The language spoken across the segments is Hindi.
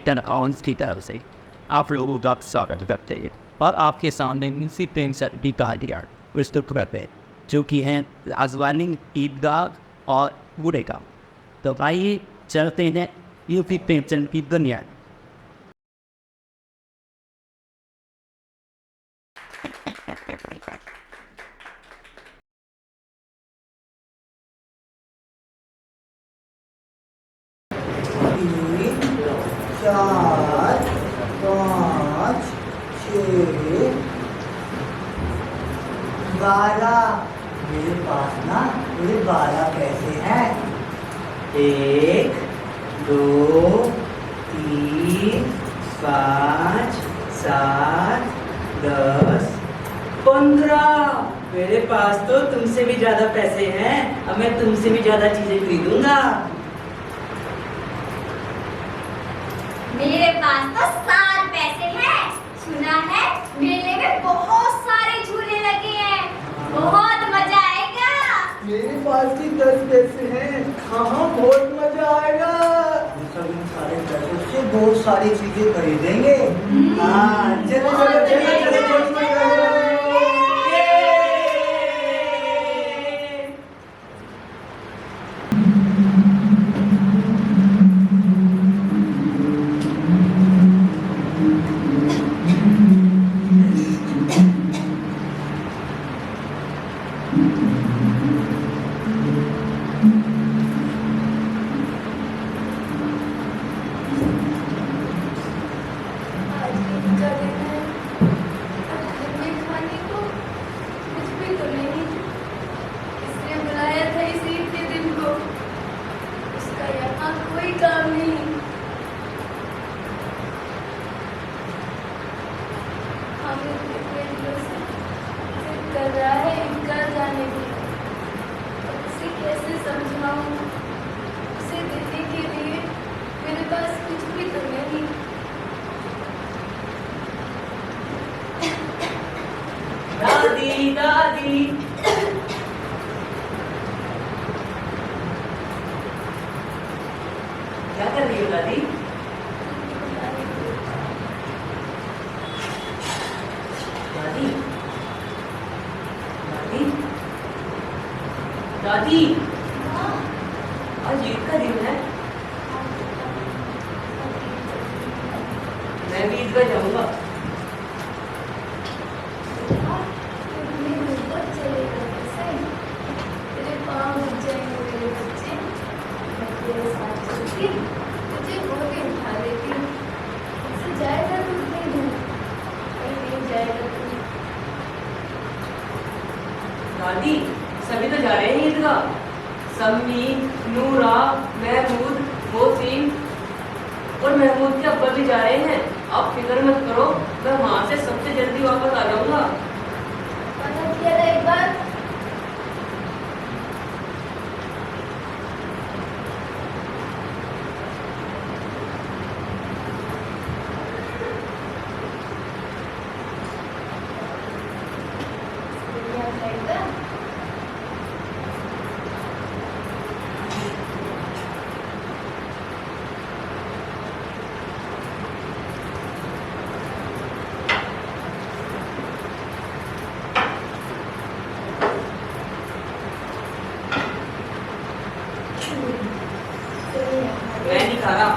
अकाउंट्स की तरफ से आप लोगों का स्वागत करते हैं और आपके सामने मुंशी प्रेमचंद की कहानियाँ प्रस्तुत करते हैं जो कि हैं राजवानी, ईदगाह और बूढ़ेगा। तो आइए चलते हैं यूपी प्रेमचंद की दुनिया। चार, पाँच, 6, 12। मेरे पास ना मेरे 12 पैसे हैं। 1, 2, 3, 5, 7, 10, 15। मेरे पास तो तुमसे भी ज्यादा पैसे हैं। अब मैं तुमसे भी ज्यादा चीजें खरीदूंगा। मेरे पास तो 7 पैसे हैं। सुना है मेले में बहुत सारे झूले लगे हैं, बहुत मजा आएगा। मेरे पास भी 10 पैसे हैं। हाँ, बहुत मजा आएगा। हम सब इन सारे पैसों से बहुत सारी चीजें खरीदेंगे। हाँ, चलो चलो चलो चलो चलो चलो। दादी दादी क्या कर रही हो दादी? दादी दादी दादी आज ईद का दिन है। मैं भी ईद पर जाऊंगा। दादी सभी तो जा रहे हैं ईदगाह। सम्मी, नूरा, महमूद, मोहसिन और महमूद के अब्बा भी जा रहे हैं। आप फिक्र मत करो, मैं वहां से सबसे जल्दी वापस आ जाऊंगा। एक बार मैं नहीं खा रहा।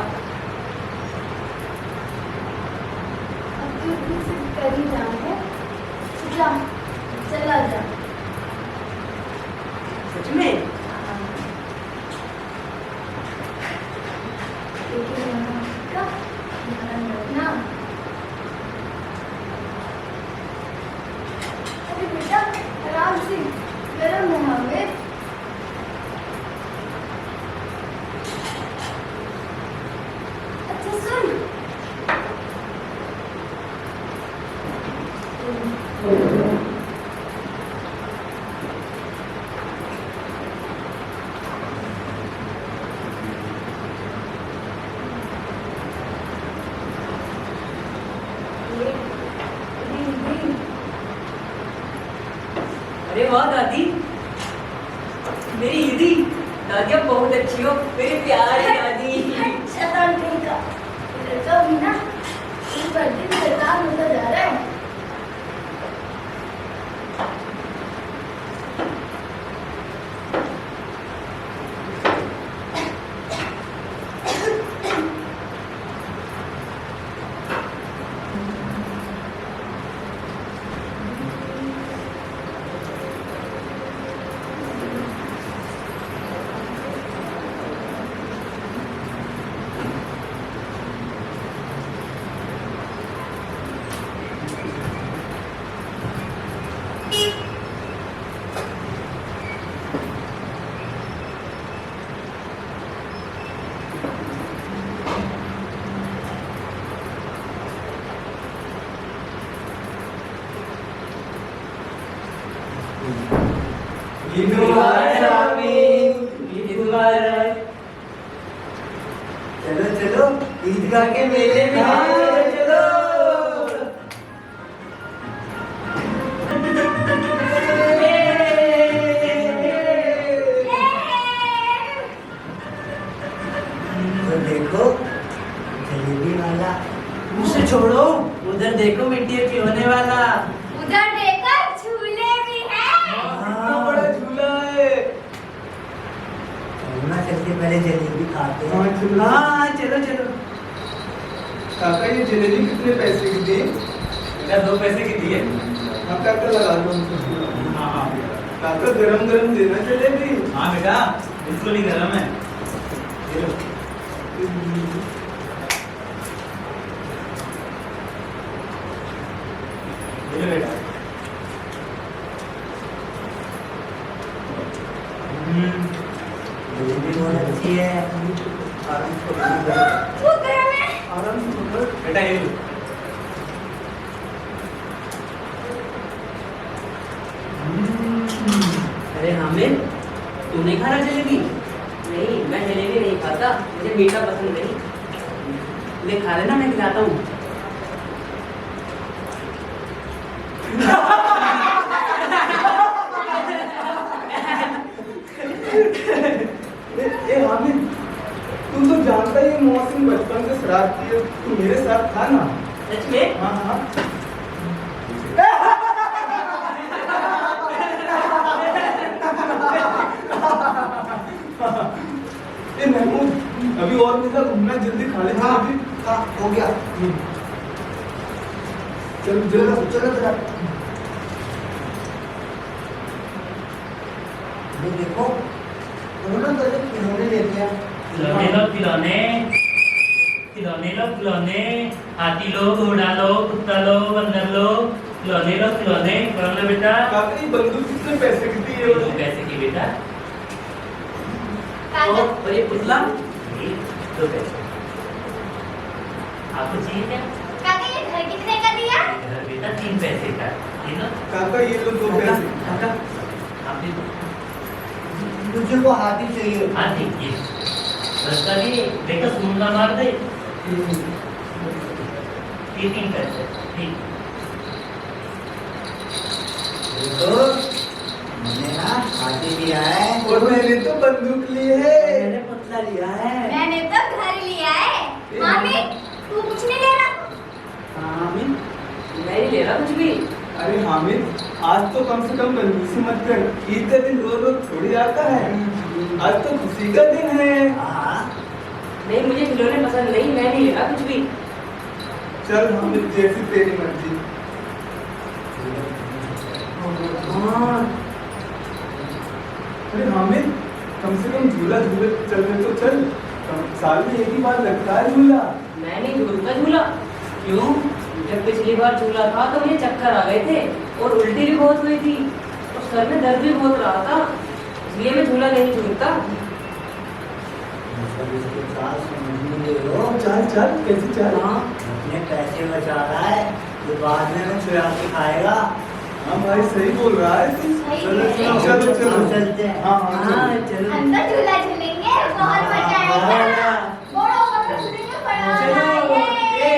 चला जा। सच में? अरे बेटा आराम से, गरम है हमें। अच्छा सुन, अरे वाह दादी, मेरी ईदी। दादी आप बहुत अच्छी हो, मेरी प्यारी दादी। शैतान कहीं का। ईद मुबारक आमीन, ईद मुबारक। चलो चलो ईदगाह के मेले में चलो। तो देखो जलेबी वाला, उसे छोड़ो, उधर देखो मिट्टी के खिलौने वाला। उधर देखो झूले भी हैं। कितना बड़ा झूला है। चलो ना चल के पहले जलेबी खाते हैं। हाँ, चलो। हाँ चलो चलो। काका ये जलेबी कितने पैसे की दी? बेटा 2 पैसे की दी है। हाँ काका लगा दो उनको। हाँ हाँ काका गरम गरम देना जलेबी। हाँ बेटा बिल्कुल ही गर्म है। चलो चलो बेटा। जलेबी बहुत अच्छी है। आराम से वो गरम है। आराम से पकड़। बेटा ये लो। अरे हामिद, तू नहीं खा रहा जलेबी? नहीं, मैं जलेबी नहीं खाता, मुझे मीठा पसंद नहीं। ले खा लेना, मैं खिलाता हूँ। ए हामिद, तू तो जानता ही है मौसम बचपन से शरारती है। तू मेरे साथ था ना? सच में? हाँ हाँ। ए महमूद, अभी और मेरे साथ घूमना, जल्दी खा ले। हाँ जल्दी। हाँ हो गया। चल चलो जल्दी। चलो बेटा। ये देखो उन्होंने तो खिलौने ले लिया। खिलौने लो खिलौने, खिलौने लो खिलौने, हाथी लो, घोड़ा लो, कुत्ता लो, बंदर लो, खिलौने लो खिलौने। कौन लो बेटा? काका ये बंदूक कितने पैसे की थी? ये दो पैसे की बेटा। काका और ये पुतला? ये 2 पैसे। आपको चाहिए क्या? काका ये घर कितने का दिया? इधर बेटा 3 पैसे का। ये लो, काका ये लो 2 पैसे। काका आप भी दो। तुझे को हाथी चाहिए। हाथी ये रस्ता भी बेटा सुनना मार दे। ये 3 पैसे ठीक। देखो मैंने ना हाथी लिया है और मैंने तो बंदूक ली है। मैंने पुतला लिया है। मैंने तो घर लिया है। मामी तू कुछ नहीं ले रहा? हामिद, मैं नहीं ले रहा कुछ भी। अरे हामिद, आज तो कम से कम कंजूसी मत कर। ईद का दिन रोज रोज थोड़ी आता है। आज तो खुशी का दिन है। हाँ नहीं, मुझे खिलौने पसंद नहीं, मैं नहीं ले रहा कुछ भी। चल हामिद, जैसी तेरी मर्जी। हाँ अरे हामिद, कम से कम झूला झूले चल रहे तो चल। साल में एक ही बार लगता है झूला। मैं नहीं झूलता झूला। क्यों? जब पिछली बार झूला था तो मुझे चक्कर आ गए थे और उल्टी भी बहुत हुई थी और सर में दर्द भी बहुत रहा था, इसलिए मैं झूला नहीं झूलता। चल चल, कैसे चल? हाँ अपने पैसे बचा रहा है, ये बाद में मैं चुरा के खाएगा। हाँ भाई सही बोल रहा है तू। सही चलो है। चलो चलो चलो। हम चलते हैं। हाँ हाँ हाँ चलो। चलो। हम तो झूला झूलेंगे, बहुत मजा आएगा। बड़ा वाला झूलेंगे, बड़ा वाला। ये।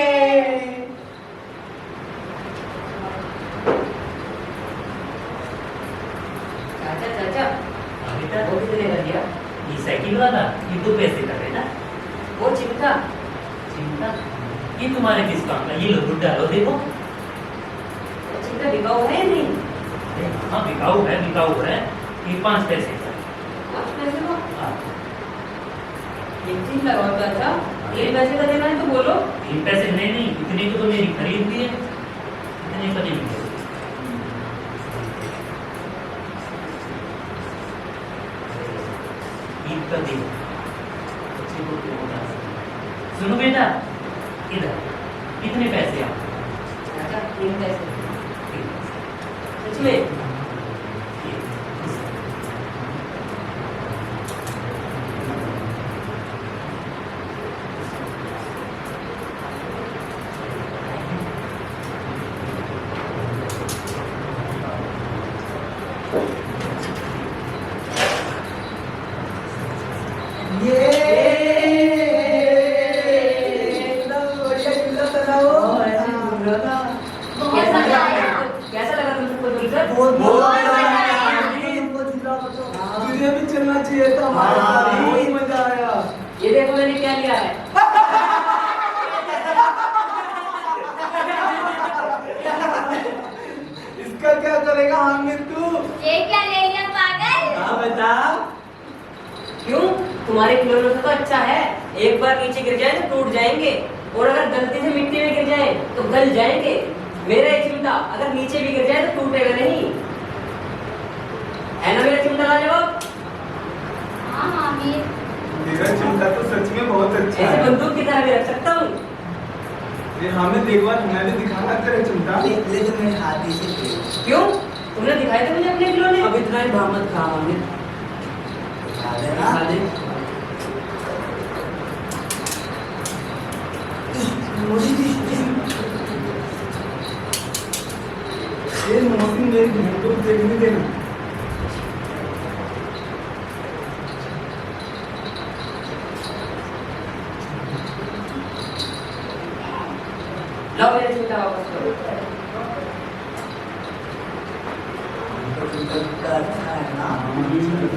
चाचा चाचा, हाँ बेटा, वो कितने का दिया? ये साइकिल वाला ये 2 पैसे का बेटा। वो चिमटा? चिंता ये तुम्हारे किस काम का? ये लो गुड्डा लो देखो। वो चिमटा बिकाऊ है या नहीं? अरे हाँ बिकाऊ है बिकाऊ है। ये 5 पैसे का। 5 पैसे का? हाँ, ये चीज लगाओ चाचा, 3 पैसे का देना है तो बोलो। 3 पैसे नहीं इतने को तो मेरी खरीद भी है, इतने का नहीं मिलेगा। ईद का दिन बच्चे को क्यों बता सकते? सुनो बेटा, इधर कितने पैसे आप? चाचा 3 पैसे। 3 पैसे। सच में? ये, लिए था हमारे हाँ। साथ, बहुत मजा आया। ये देखो मैंने क्या लिया है। इसका क्या करेगा हामिद तू? ये क्या ले लिया पागल? हाँ बता। क्यों? तुम्हारे खिलौनों से तो अच्छा है, एक बार नीचे गिर जाए तो टूट जाएंगे, और अगर गलती से मिट्टी में गिर जाए तो गल जाएंगे। मेरा ये चिमटा अगर नीचे भी गिर जाए तो टूटेगा नहीं, है ना मेरा चिमटा लाजवाब? हाँ हामिद, मेरा चिमटा तो सच में बहुत अच्छा ऐसे है। बंदूक की तरह भी रख सकता हूँ। ये हामिद एक बार हमें भी दिखाना तेरा चिमटा। लेकिन मेरे हाथी से खेल। क्यों? तुमने दिखाए थे मुझे अपने खिलौने? अब इतना ही भामत खा हामिद। खा लेना। खा ले। ये मौसम मेरी बहन को देखने देना। लाओ मेरा चिमटा वापस करो। अच्छा है ना?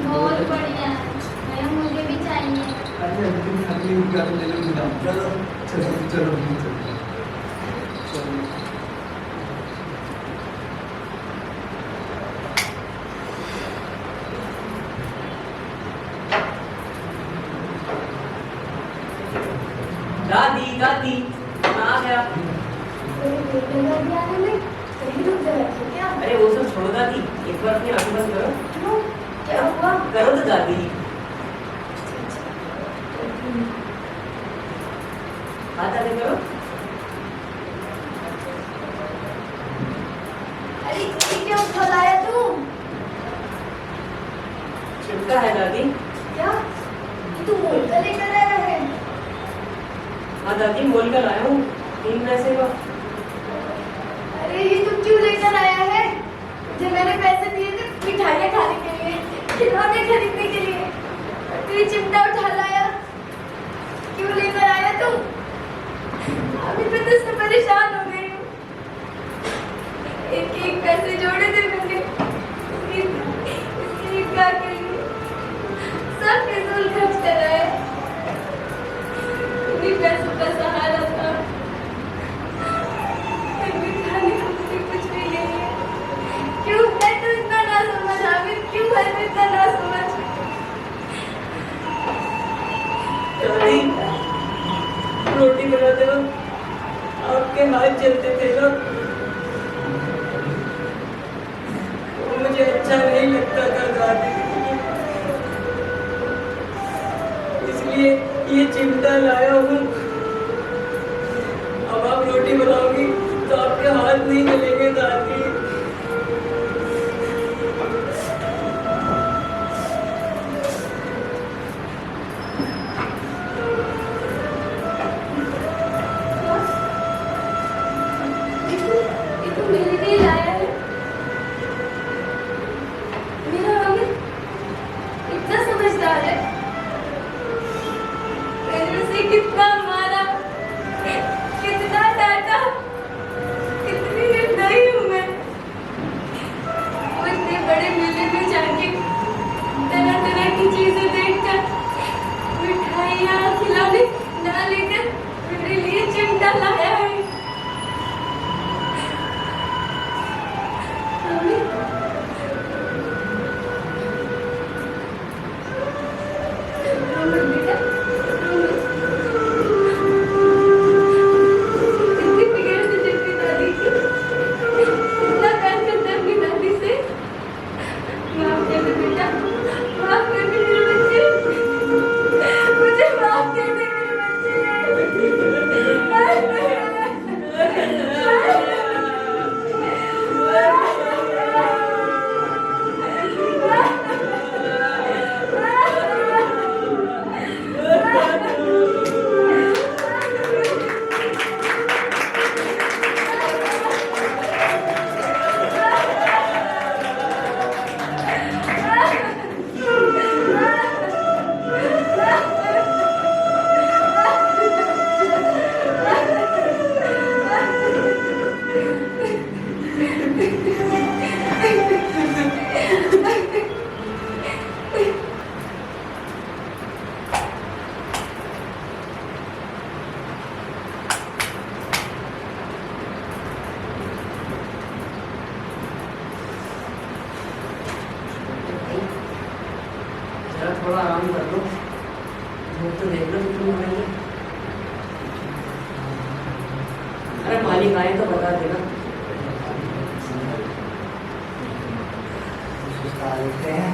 बहुत बढ़िया है। मैं मुझे भी चाहिए। अरे तुम खाली क्या ले लो चिमटा। चलो चलो चलो चलो। दादी दादी कहाँ गया? अरे वो सब छोड़ो दादी, एक बार अपनी आंखें बंद करो। क्या हुआ? करो तो दादी। हाथ आगे करो। अरे ये क्या उठा लाया तू? चिमटा है दादी। क्या? ये तू मोल का लेकर आया है? हाँ दादी, मोल कर लाया हूँ 3 पैसे का। अरे ये तू क्यों लेकर आया है? मुझे मैंने पैसे दिए थे मिठाइयाँ खाने के लिए, खिलौने खरीदने के लिए। तू ये चिमटा उठा लाया, क्यों लेकर आया तू? अभी मैं तुझसे परेशान हो गई हूँ। एक एक पैसे जोड़े थे मैंने इसकी ईदगाह के लिए, सब फिजूल खर्च कर रहा है। इन्हीं पैसों का सहारा था। अभी खाने को मुझे कुछ भी नहीं है। क्यों है तू इतना ना समझ हामिद? क्यों है तू इतना ना समझ? दादी, रोटी बनाते वक्त आपके हाथ जलते थे ना, वो मुझे अच्छा नहीं लगता था दादी, इसलिए ये चिमटा लाया हूँ। अब आप रोटी बनाओगी तो आपके हाथ नहीं जलेंगे दादी। ये तू मेरे लिए लाया है? मेरा हामिद इतना समझदार है। मैंने उसे कितना मारा, कितना डांटा, कितनी निर्दयी हूँ मैं। थोड़ा आराम कर लो। भूख तो देख लो कितनी हो रही है। अरे मालिक आए तो बता देना। सुस्ता लेते हैं।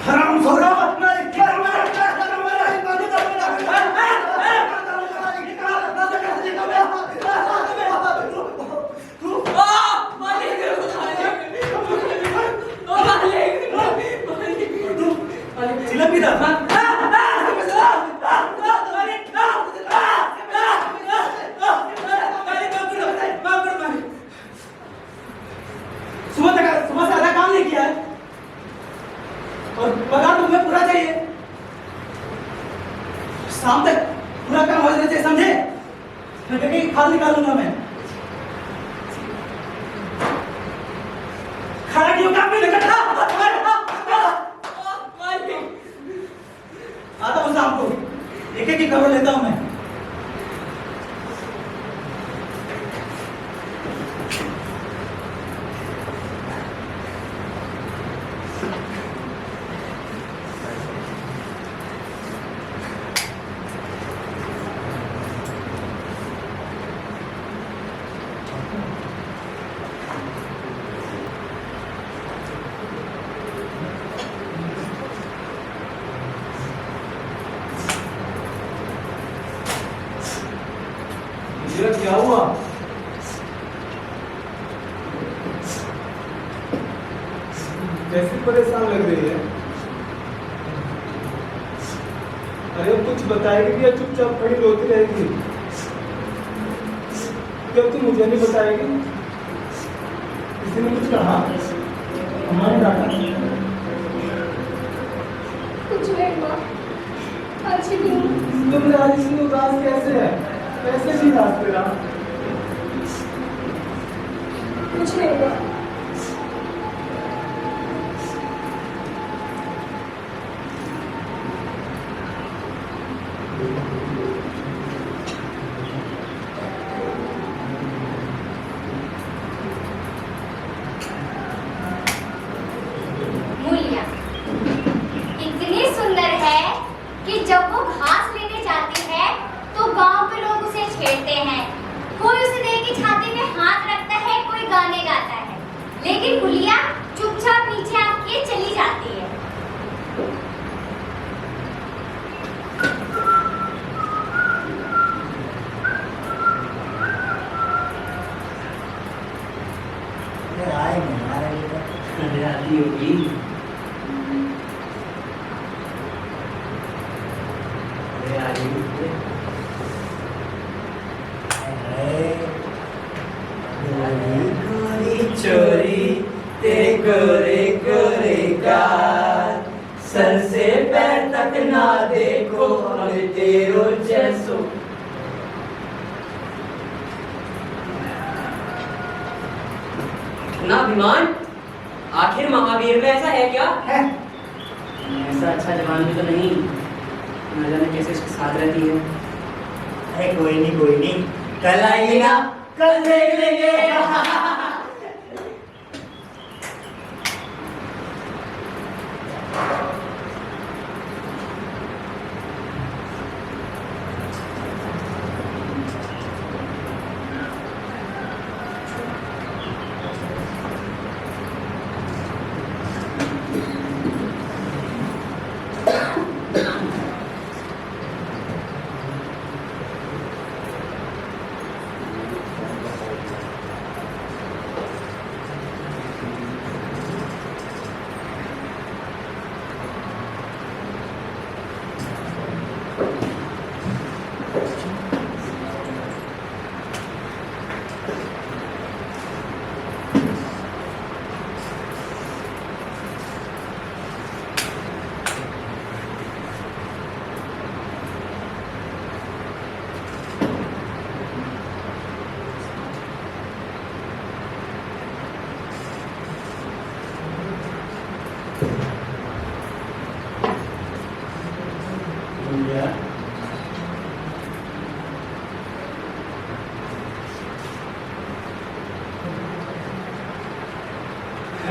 हरामखोरा चिल्ला भी रहा सुबह से आधा काम नहीं किया है और पगार तुम्हें पूरा चाहिए। शाम तक पूरा काम हो जाना चाहिए, समझे? क्योंकि खाल निकालूंगा मैं। खड़ा क्यों काम पे निकल आता हूँ शाम को, एक एक की खबर लेता हूँ मैं। ये क्या हुआ? कैसी परेशान लग रही है? अरे कुछ बताएगी या चुपचाप खड़ी रोती रहेगी? क्या तुम मुझे नहीं बताएगी? किसी ने कुछ कहा? हमारे डाटा कुछ नहीं हुआ, अच्छी नहीं हूँ। तुम आज इतनी उदास कैसे है? कैसे नहीं उदास तेरा? कुछ नहीं हुआ। मूलिया इतनी सुंदर है कि जब वो घास लेने जाती है तो गांव के लोग उसे छेड़ते हैं। कोई उसे देख के छाती में हाथ रखता है, कोई गाने गाता है, लेकिन मूलिया चुपचाप नीचे आके चली जाती है। आए नहीं आ रही है। अरे आती होगी। अरे आ रही है। गोरी चोरी तेरे गोरे गोरे गाल, सर से पैर तक ना देखो हम तेरो जैसो। ना अभिमान, आखिर महावीर में ऐसा है क्या? है ऐसा अच्छा जवान भी तो नहीं, न जाने कैसे इसके साथ रहती है। अरे कोई नहीं, कल आएगी ना, कल देख लेंगे।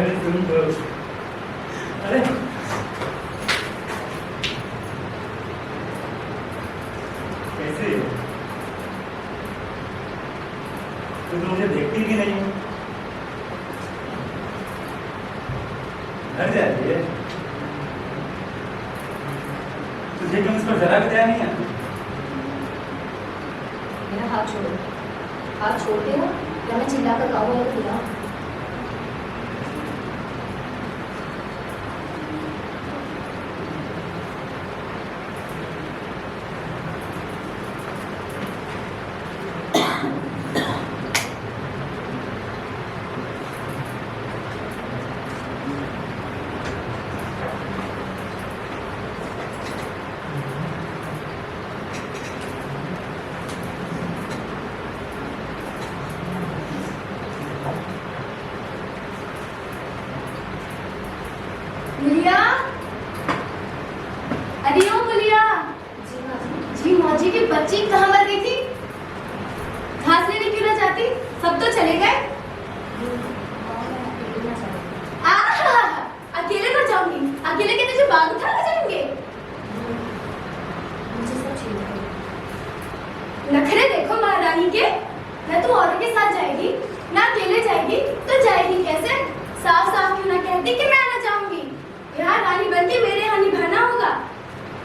अरे तुम तो अरे कैसे तू तो मुझे देखती भी नहीं डर जाती है तुझे क्यों इस पर जरा भी दया नहीं है मेरा हाथ छोड़ो, हाथ छोड़ते हो या मैं चिल्लाकर गाऊं या खिलाऊं? गुलिया, अरे ओ गुलिया, जी माँ जी की बच्ची कहाँ मर गई थी? घास लेने क्यों ना जाती? सब तो चले गए। अकेले पर जाऊंगी, अकेले के तुझे बाग उठा ले जाएंगे। मुझे सब चाहिए। नखरे देखो महारानी के, न तू औरों के साथ जाएगी, ना अकेले जाएगी, तो जाएगी कैसे? साफ साफ क्यों ना कहती कि मैं ना जाऊंगी। यहाँ रानी बनके मेरे यहाँ निभाना होगा।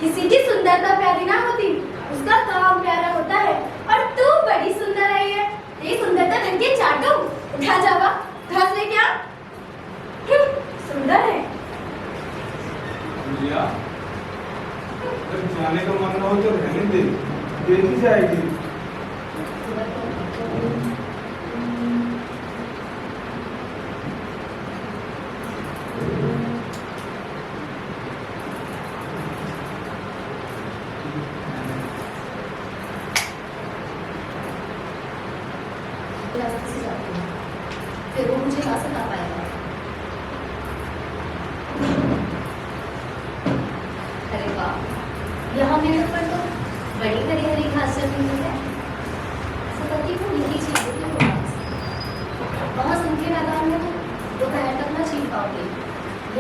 किसी की सुंदरता प्यारी ना होती, उसका काम प्यारा होता है। और तू बड़ी सुंदर आई है, ये सुंदरता ढंग के चाटू। उठा जावा, घास लेके आ। सुंदर है। भैया जब जाने का मन हो तो रहने दे, देखी जाएगी। रास्ते से जाती हूँ, फिर वो मुझे कहाँ से ला पाएगा? अरे वाह, यहाँ मेरे ऊपर तो बड़ी हरी हरी घास जमी हुई है। सपति को यही चीजें क्यों होना? वहाँ सुनके मैदान में तो दोपहर तक ना छीन पाओगे।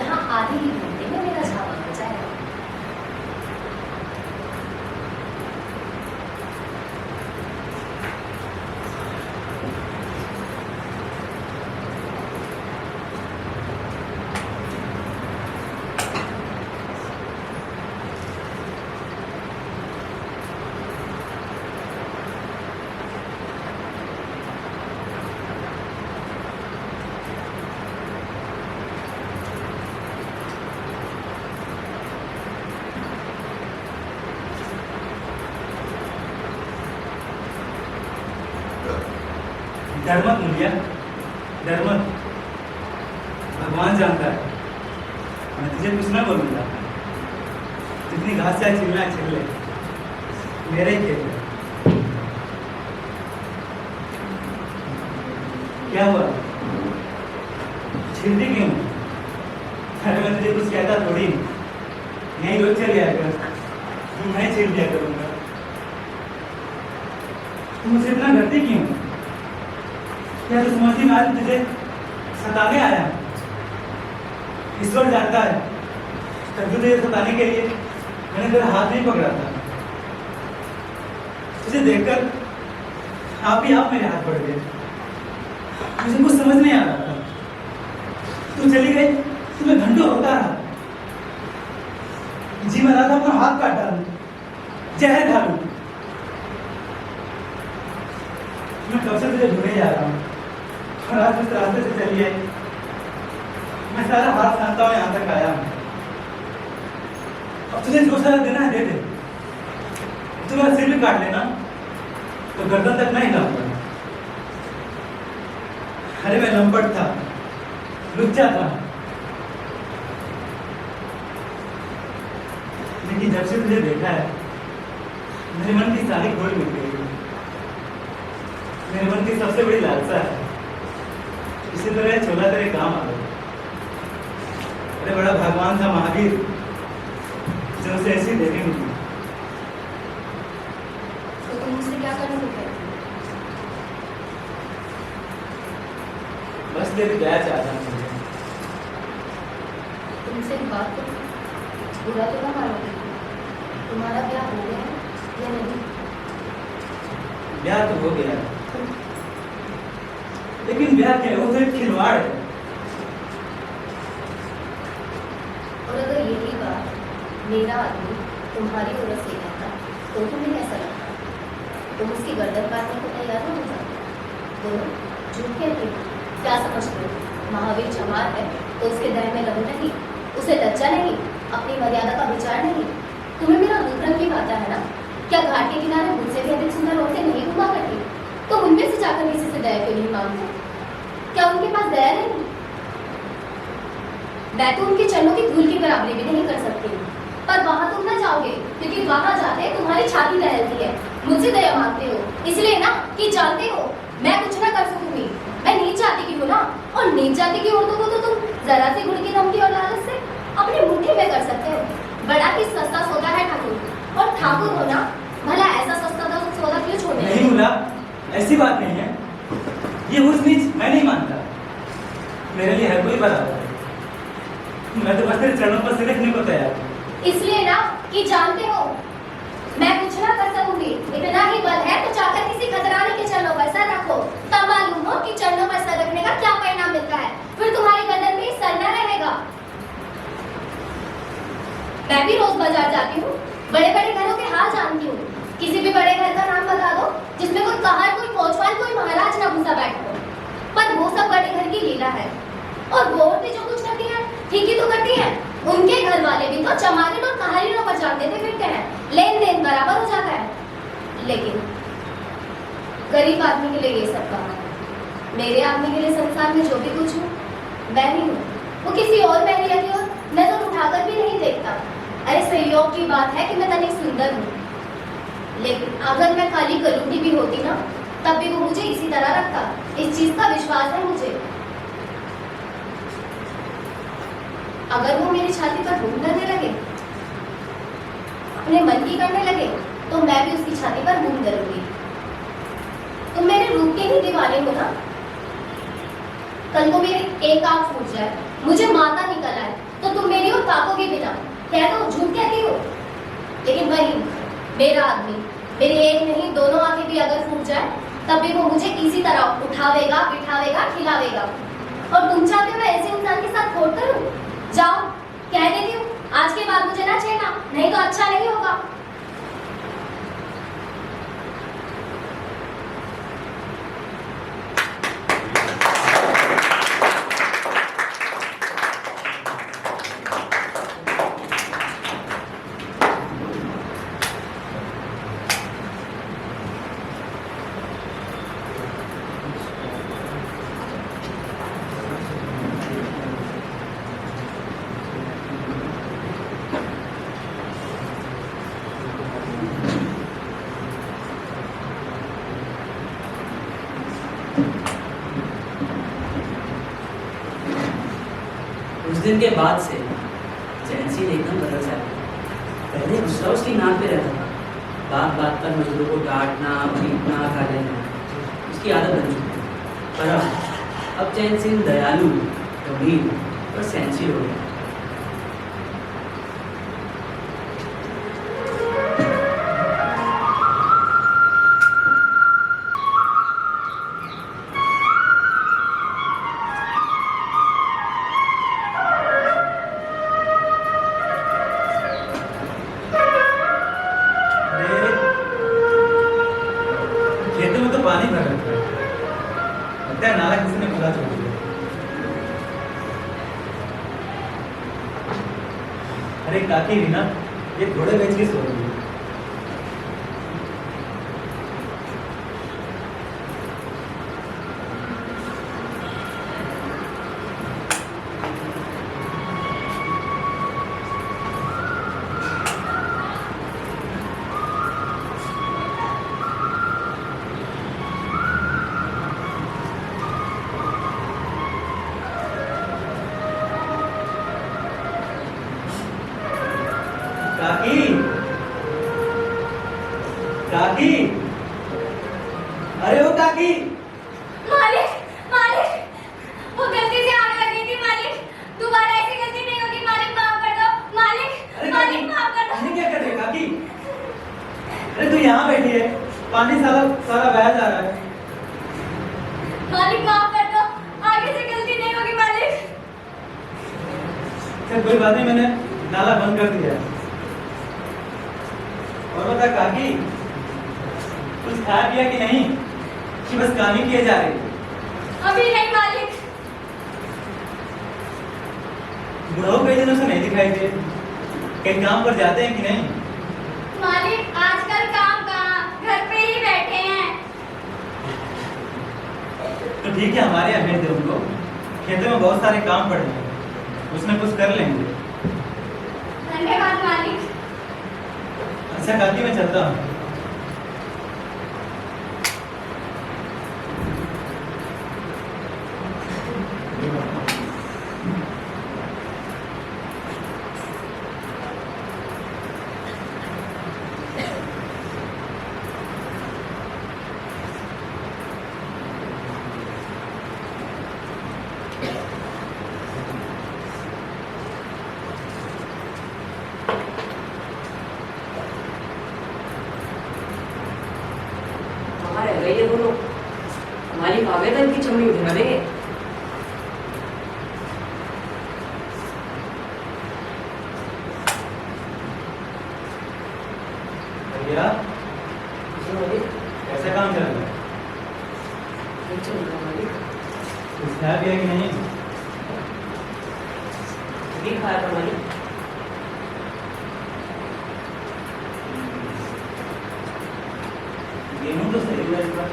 यहाँ आधे ही घंटे में मेरा झावा हो जाएगा। डर मत मुलिया, डर मत। भगवान जानता है, मैं तुझे कुछ ना बोलूंगा। जितनी घास चाहे छिलना है छिल ले, मेरे ही खेल है। क्या हुआ? छिलती क्यों? अरे मैं तुझे कुछ कहता थोड़ी, यही रोज चल जाएगा, मैं छिल दिया करूंगा। तुम मुझसे इतना डरती क्यों? क्या तो समझती मैं आज तुझे सताने आया? ईश्वर जानता है, तब तुझे सताने के लिए मैंने तेरा हाथ नहीं पकड़ा था। तुझे देखकर आप ही आप मेरे हाथ पड़ गए। मुझे कुछ समझ नहीं आ रहा था। तू चली गई तो मैं घंटों रोता रहा। जी मैं रहा था अपना हाथ काट डालूं, जहर डालूं। मैं कब से तुझे ढूंढे जा रहा हूँ और आज उस रास्ते से चली आई। मैं सारा हाथ थामता हुआ यहाँ तक आया हूँ। अब तुझे जो सारा देना है दे दे। तू मेरा सिर भी काट लेना तो गर्दन तक नहीं हिलाऊंगा। अरे मैं लंपट था, लुच्चा था, लेकिन जब से तुझे देखा है मेरे मन की सारी घोड़ मिट गई। मेरे मन की सबसे बड़ी लालसा है इसी तरह छोला तेरे काम आ गया। अरे बड़ा भगवान था महावीर जो उसे ऐसी देखे मिली। तो तुम मुझसे क्या करने को कहती? बस तेरी दया चाहता हूँ तुझे। तुमसे एक बात करूं, बुरा तो ना मानोगे, तुम्हारा ब्याह हो गया है या नहीं? ब्याह तो हो गया, लेकिन ब्याह क्या है, वो तो एक खिलवाड़ है। और अगर यही बात मेरा आदमी तुम्हारी औरत से कहता तो तुम्हें कैसा लगता? तुम उसकी गर्दन काटने को तैयार हो जाते? बोलो, झूठ कहते हो? क्या समझते हो? महावीर चमार है तो उसके दह में लहू नहीं, उसे लज्जा नहीं, अपनी मर्यादा का विचार नहीं। तुम्हें मेरा रूप रंग की बात है ना? क्या घाट के किनारे मुझसे भी अधिक सुंदर औरतें नहीं घुमा करती? तो उनमें से जाकर किसी से दया क्यों नहीं मांगते? क्या उनके पास दया नहीं? मैं तो उनके चरणों की धूल की बराबरी भी नहीं कर सकती, पर वहां तुम ना जाओगे, क्योंकि वहां जाते तुम्हारी छाती दहलती है, मुझसे दया मांगते हो, इसलिए ना कि जानते हो मैं कुछ ना कर सकूंगी। मैं नीच जाति की हूँ ना, और नीच जाति की औरतों को तो तुम जरा सी गुड़ की धमकी और लालच से अपनी मुट्ठी में कर सकते हो। बड़ा ही सस्ता सौदा है ठाकुर, और ठाकुर हो ना, भला ऐसा सस्ता सौदा क्यों छोड़े? नहीं मुला, ऐसी बात नहीं है, ये ऊंच नीच मैं नहीं मानता, मेरे लिए हर कोई बराबर है। मैं तो बस तेरे चरणों पर सिर रखने को तैयार हूँ। इसलिए ना कि जानते हो मैं कुछ ना कर सकूंगी, इतना ही बल है तो जाकर किसी खतरानी के चरणों पर सर रखो, तब मालूम हो कि चरणों पर सर रखने का क्या परिणाम मिलता है। फिर तुम्हारी गर्दन में सर न रहेगा। मैं भी रोज बाजार जाती हूँ, बड़े बड़े घरों के हाल जानती हूँ। किसी भी बड़े घर का नाम बता दो जिसमें कोई कहार, कोई कोचवाल, कोई महाराज ना घुसा बैठा हो, पर वो सब बड़े घर की लीला है। और वो औरतें जो कुछ करती हैं ठीक ही तो करती हैं। उनके घर वाले भी तो चमारिन और कहारिनों पर जान देते फिरते हैं, लेन देन बराबर हो जाता है। लेकिन गरीब आदमी के लिए ये सब कहा, मेरे आदमी के लिए संसार में जो भी कुछ हूँ मैं ही हूँ, वो किसी और महिला की ओर नजर उठाकर भी नहीं देखता। अरे संयोग की बात है कि मैं तनिक सुंदर हूँ, लेकिन अगर मैं काली कलूटी भी होती ना, तब भी वो मुझे इसी तरह रखता। इस चीज का विश्वास है मुझे। अगर वो मेरी छाती पर घूम करने लगे, अपने मन की करने लगे, तो मैं भी उसकी छाती पर घूम करूंगी। तुम मेरे रूप के ही दीवाने हो ना। कल को मेरी एक आंख फूट जाए, मुझे माता निकल आए, तो तुम मेरी ओर ताकोगे बिना। कह दो झूठ कहती हो, लेकिन वही मेरा आदमी मेरी एक नहीं दोनों आंखें भी अगर फूट जाए, तब भी वो मुझे इसी तरह उठावेगा, बिठावेगा, खिलावेगा। और तुम चाहते हो मैं ऐसे इंसान के साथ खोट करूं? जाओ, कह देती हूँ, आज के बाद मुझे ना छेड़ना, नहीं तो अच्छा नहीं होगा। उस दिन के बाद से जैनसी एकदम बदल जाती। पहले गुस्सा उसकी नाक पे रहता था, बात बात पर मजदूरों को डांटना, पीटना, गाली देना उसकी आदत बन चुकी है। पर अब चैन सिंह दयालु, गंभीर और सहनशील हो गया। पानी भर रखा है, लगता है नाला किसी ने खुला छोड़ दिया। अरे काकी रीना, ये घोड़े बेच के सो रही है। काकी, काकी, अरे ओ काकी। मालिक, मालिक, वो गलती से आग लगी थी मालिक। दोबारा ऐसी गलती नहीं होगी मालिक, तू यहाँ बैठी है, पानी सारा सारा बह जा रहा है। मालिक माफ कर दो, आगे से गलती नहीं होगी मालिक। चल कोई बात नहीं, मैंने नाला बंद कर दिया है। और बता काकी, कुछ खाया पिया कि नहीं, कि बस काम ही किए जा रही है? अभी नहीं मालिक। बुढ़ाओ कई दिनों से नहीं दिखाई दे, कहीं काम पर जाते हैं कि नहीं? मालिक आजकल काम कहाँ, घर पे ही बैठे हैं। तो ठीक है, हमारे यहाँ भेज दे उनको, खेतों में बहुत सारे काम पड़े हैं, उसमें कुछ कर लेंगे। धन्यवाद मालिक। अच्छा काकी, मैं चलता हूँ। कहाँ रह गए ये दोनों? मालिक आ गए तो इनकी चमड़ी उठा देंगे। भैया, मालिक कैसा काम चल रहा है? नहीं चल रहा मालिक। कुछ खाया पिया कि नहीं? अभी खाया था मालिक। गेहूं तो सही है इस बार।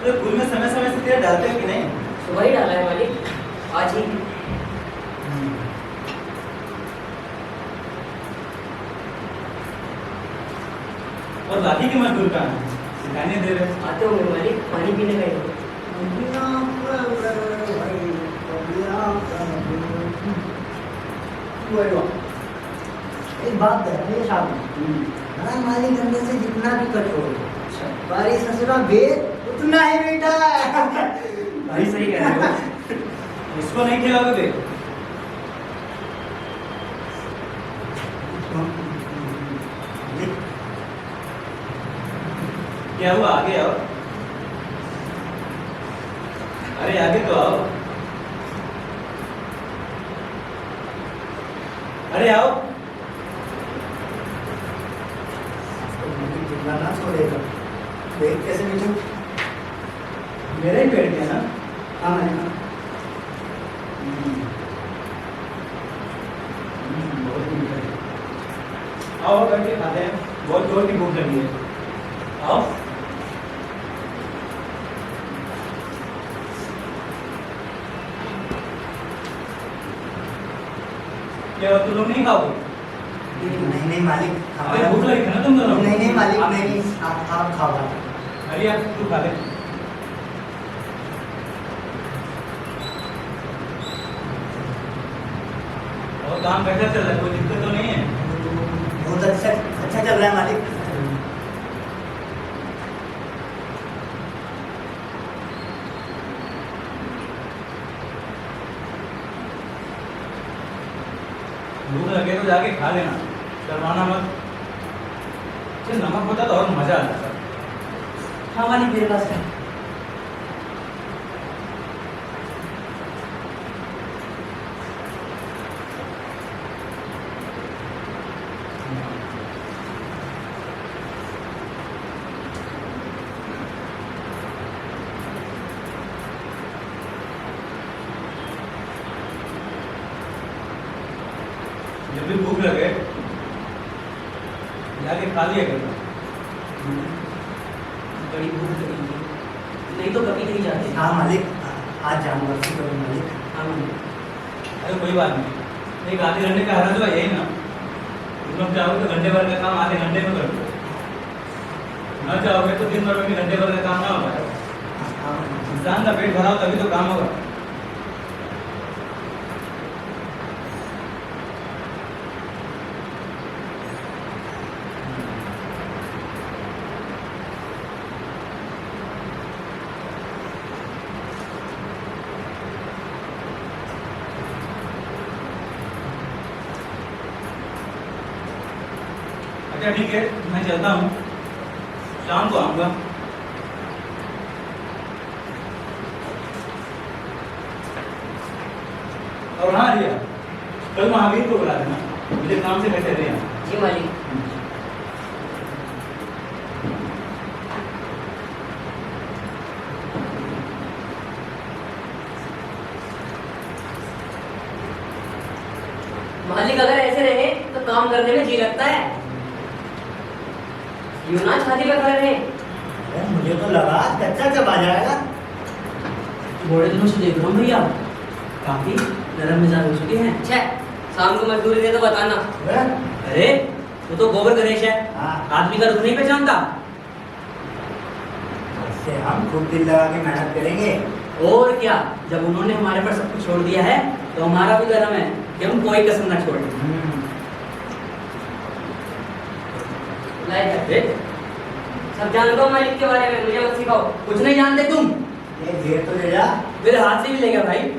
तो फूल में समय समय से तेल डालते हो कि नहीं? सुबह ही डाला है मालिक, आज ही। और बाकी के मजदूर कहाँ हैं? सिखाने दे रहे हैं। आते होंगे मालिक, पानी पीने गए। एक बात है साहब, मालिक अंदर से जितना भी कठोर हो, बारी ससुरा भेद उतना ही बेटा है। भाई सही कह रहे हो। इसको नहीं खिलाओगे बे? क्या हुआ, आगे आओ। अरे आगे तो आओ। अरे आओ। ना छोड़ेगा, देख कैसे बैठो। मेरा ही पेड़ है ना? हाँ मैंने बहुत मीठा है। आओ बैठ के खाते हैं, बहुत जोर की भूख लगी है। आओ। क्या तुम लोग नहीं खाओगे? नहीं मालिक, अरे भूख लगी है ना तुम दोनों? नहीं मालिक, नहीं, आप खाओ। अरे यार तू खा ले। और काम कैसा चल रहा है, कोई दिक्कत तो नहीं है? बहुत अच्छा चल रहा है मालिक। भूख लगे तो जाके खा लेना, शर्माना मत। चल नमक होता तो और मजा आता। हाँ मालिक, मेरे पास है। जब भी भूख लगे जाके खा लिया करो। बड़ी भूख लगी है। नहीं तो कभी नहीं जाते। हाँ मालिक, आज जानवर से करो मालिक। हाँ मालिक। अरे कोई बात नहीं, एक आधे घंटे का हरा जो यही ना, तुम लोग चाहोगे तो घंटे भर का काम आधे घंटे में कर दो, न चाहोगे तो दिन भर में भी घंटे भर का काम ना हो पाएगा। इंसान का पेट भरा हो तभी तो काम होगा। अच्छा ठीक है, मैं चलता हूँ, शाम को आऊँगा। और हाँ रिया, कल महावीर को बुला देना, मुझे काम से बैठे रहे हैं। जी मालिक। मालिक अगर ऐसे रहे तो काम करने में जी लगता है। यूं ना छाती पे खड़े रहे। अरे मुझे तो लगा कच्चा चबा जाएगा। बड़े दिनों से देख रहा हूँ भैया, काफी नरम मिजाज हो चुके हैं। अच्छा, शाम को मजदूरी दे तो बताना। अरे वो तो गोबर गणेश है, हाँ। आदमी का रुख नहीं पहचानता। इससे हम खूब दिल लगा के मेहनत करेंगे। और क्या, जब उन्होंने हमारे पर सब कुछ छोड़ दिया है तो हमारा भी धर्म है कि हम कोई कसम ना छोड़ें। लाइक है। सब जानता हूँ मालिक के बारे में, मुझे मत सिखाओ। कुछ नहीं जानते तुम। ये घेर तो ले जा। मेरे हाथ से भी लेगा भाई।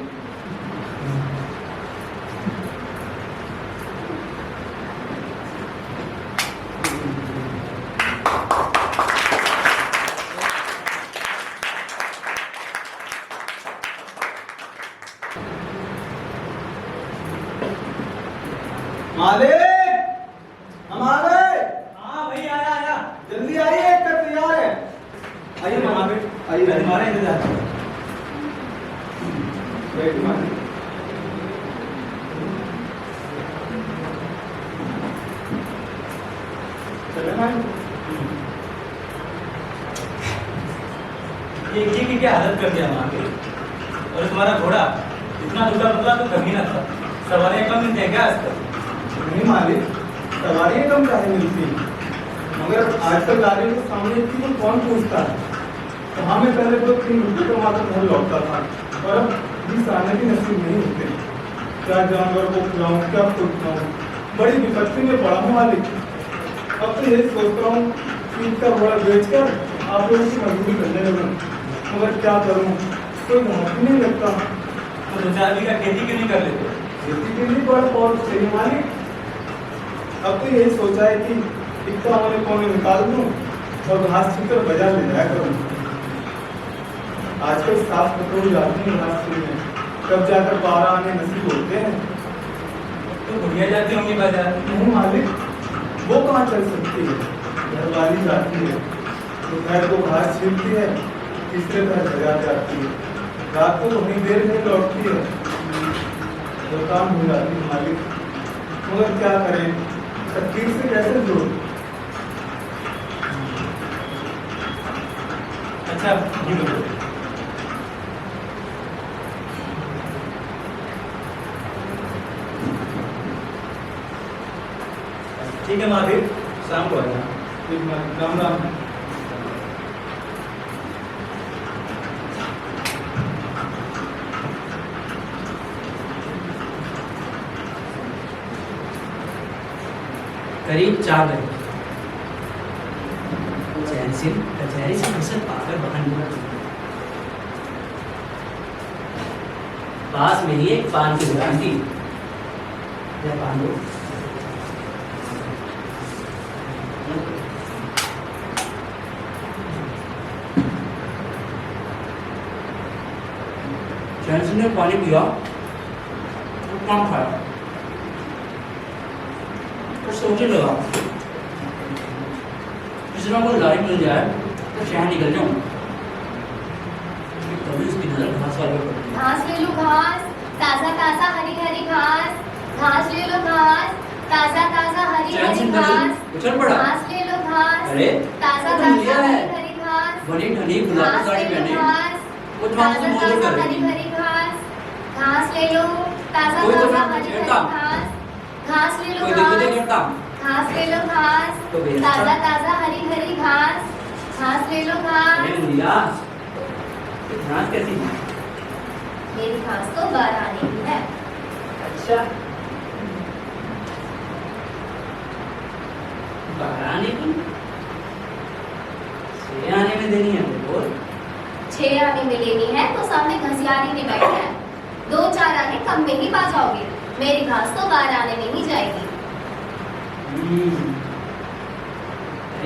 मालिक, हम आ गए। हाँ भाई, आया आया। जल्दी आइए, एक कप तैयार है। आइए महावीर, आइए। हमारा इंतजार करो। बैठ मालिक। चले मालिक। ये की क्या हालत कर दिया महावीर। और तुम्हारा घोड़ा इतना दुबला पतला तो कभी ना था। सवारियाँ कम मिलती हैं क्या आजकल? नहीं मालिक, सवारियाँ कम काहे मिलती, मगर आजकल गाड़ी के सामने थी तो कौन पूछता है। वहाँ में पहले तो 3 रुपये कमाकर घर लौटता था, और अब 20 आने की नसीब नहीं होते। क्या जानवर को खिलाऊं, क्या खुद खाऊं, बड़ी विपत्ति में पड़ा हूँ मालिक। अब तो यही सोच रहा हूँ कि इसका घोड़ा बेचकर आप लोगों की मजदूरी करने लगूं, मगर क्या करूँ, कोई घाट ही नहीं लगता। तो 2-4 बीघा खेती क्यों नहीं कर लेते? खेती के लिए बड़ा और चाहिए मालिक। अब तो यही सोचा है कि इतना वाले कोने निकाल दूं और घास छीकर बाजार ले जाया करूं। आजकल साफ पेट्रोल जाते हैं घास छीलने, कब जाकर 12 आने नसीब होते हैं। तो बुढ़िया जाती होंगी बाजार। नहीं मालिक, वो कहाँ चल सकती है, घर वाली जाती है, दोपहर को घास छीलती है, तीसरे घर बाजार जाती है, रात को वहीं देर में लौटती है, वो काम हो जाती है मालिक। मगर क्या करें, तकदीर से कैसे जोड़। अच्छा ये बोलो, ठीक है महावीर, शाम को आ जाना। ठीक मालिक, राम राम। करीब 4 बजे चैन सिंह कचहरी से फुर्सत पाकर बाहर निकला। पास में ही एक पान की दुकान थी। यह पान दो। चैन सिंह ने पानी पिया और पान खाया और सोचने लगा, जिस को लाइट मिल जाए तो शहर निकल जाऊं। तभी उसकी नजर घास वाले पर पड़ी। घास ले लो घास, ताजा ताजा हरी हरी घास। घास ले लो घास, ताजा ताजा हरी चैन हरी सिंह घास। उछल पड़ा। घास ले लो घास, अरे ताजा तो ताजा लिया है। हरी हरी घास। बड़ी ठंडी गुलाबी घास साड़ी ले लो पहने घास, वो ठाम से ताजा मोड़ ताजा कर हरी रही। हरी घास। घास ले लो, ताजा कोई तो ताजा ना हरी हरी छेड़ता। घास। घास ले लो कोई देखो देख घास, करता। घास ले लो घास, तो बेचता। ताजा ताजा हरी हरी घास। घास ले लो घास। अरे मुनिया, ये घास कैसी है? मेरी घास तो 12 आने की है। अच्छा, 12 आने की? 6 आने में देनी है बोल। 6 आने में लेनी है तो सामने घसियारी नहीं बैठा है। 2-4 आने कम में ही पा जाओगे। मेरी घास तो 12 आने में ही जाएगी।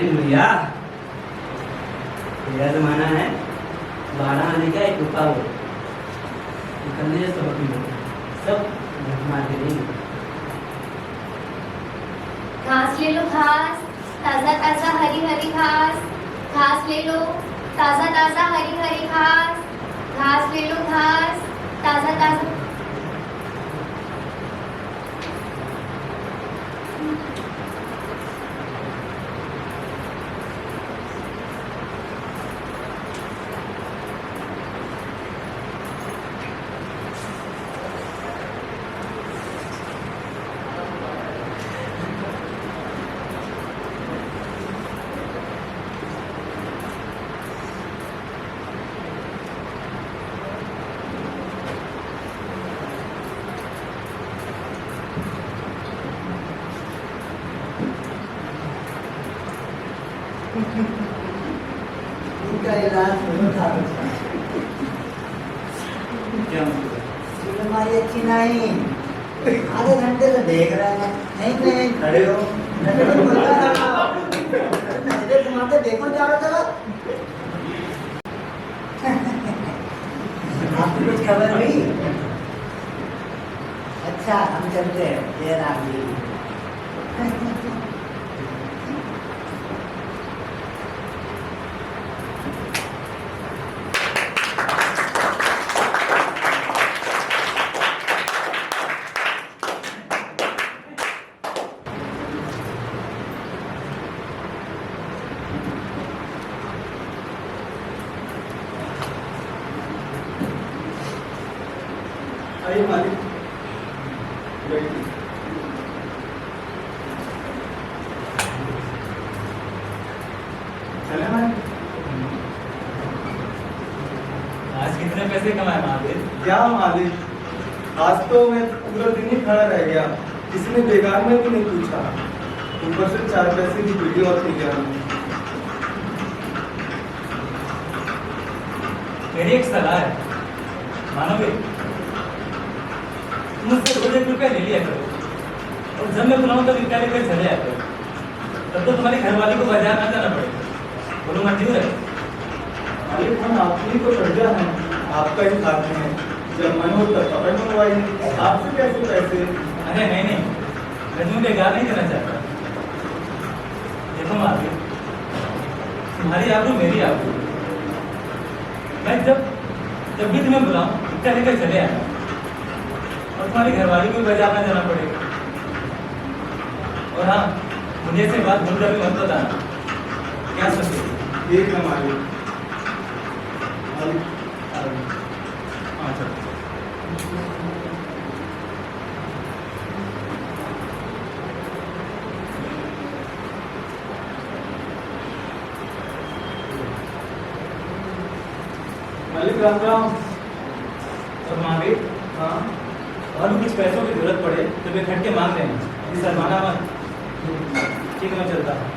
अरे भैया, मेरा जमाना है 12 आने का एक रुपा हो निकलने से सबक नहीं सब मार के देंगे। घास ले लो घास, ताजा ताजा हरी हरी घास। घास ले लो, ताजा ताजा हरी हरी घास। घास ले लो घास, ताजा ताजा। इनका इलाज हो था। क्या हमारी अच्छी नहीं, आधे घंटे से देख रहे हैं। नहीं नहीं खड़े हो, नजरे घुमाते देखो चारों तरफ। आपको कुछ खबर हुई? अच्छा हम चलते हैं, देर आ गई। आइए मालिक, बैठिए। चले मालिक। आज कितने पैसे कमाए मालिक? क्या मालिक, आज तो मैं पूरा दिन ही खड़ा रह गया, किसी ने बेकार में भी नहीं पूछा। ऊपर से 4 पैसे की वीडियो और थी क्या। मेरी एक सलाह है, मानोगे? मुझसे 2 रुपया ले लिया करो, और जब मैं बुलाऊं तब इतना लेकर चले आते हो। तब तो तुम्हारी घरवाली को बाजार ना जाना पड़ेगा। बोलो मंजूर है? मालिक हम आपकी तो कर्जा है, आपका ही खाते हैं, जब मन हो तब पकड़ मंगवाइए, आपसे कैसे पैसे। अरे नहीं नहीं, मैं तुम्हें बेकार नहीं देना चाहता। देखो मालिक, तुम्हारी आबरू मेरी आबरू। मैं जब भी तुम्हें बुलाऊं इतना लेकर चले आया, और तुम्हारी घरवाली को भी बाजार ना जाना पड़ेगा। और हाँ, मुझे से बात भूल कर भी मत बताना। क्या सोचे? ठीक है मालिक। मालिक हाँ चलो। मालिक राम राम। और मांगे हाँ और भी कुछ पैसों की जरूरत पड़े तो इकट्ठे मांग लेना, अभी शर्माना मत। ठीक है, मैं चलता हूँ।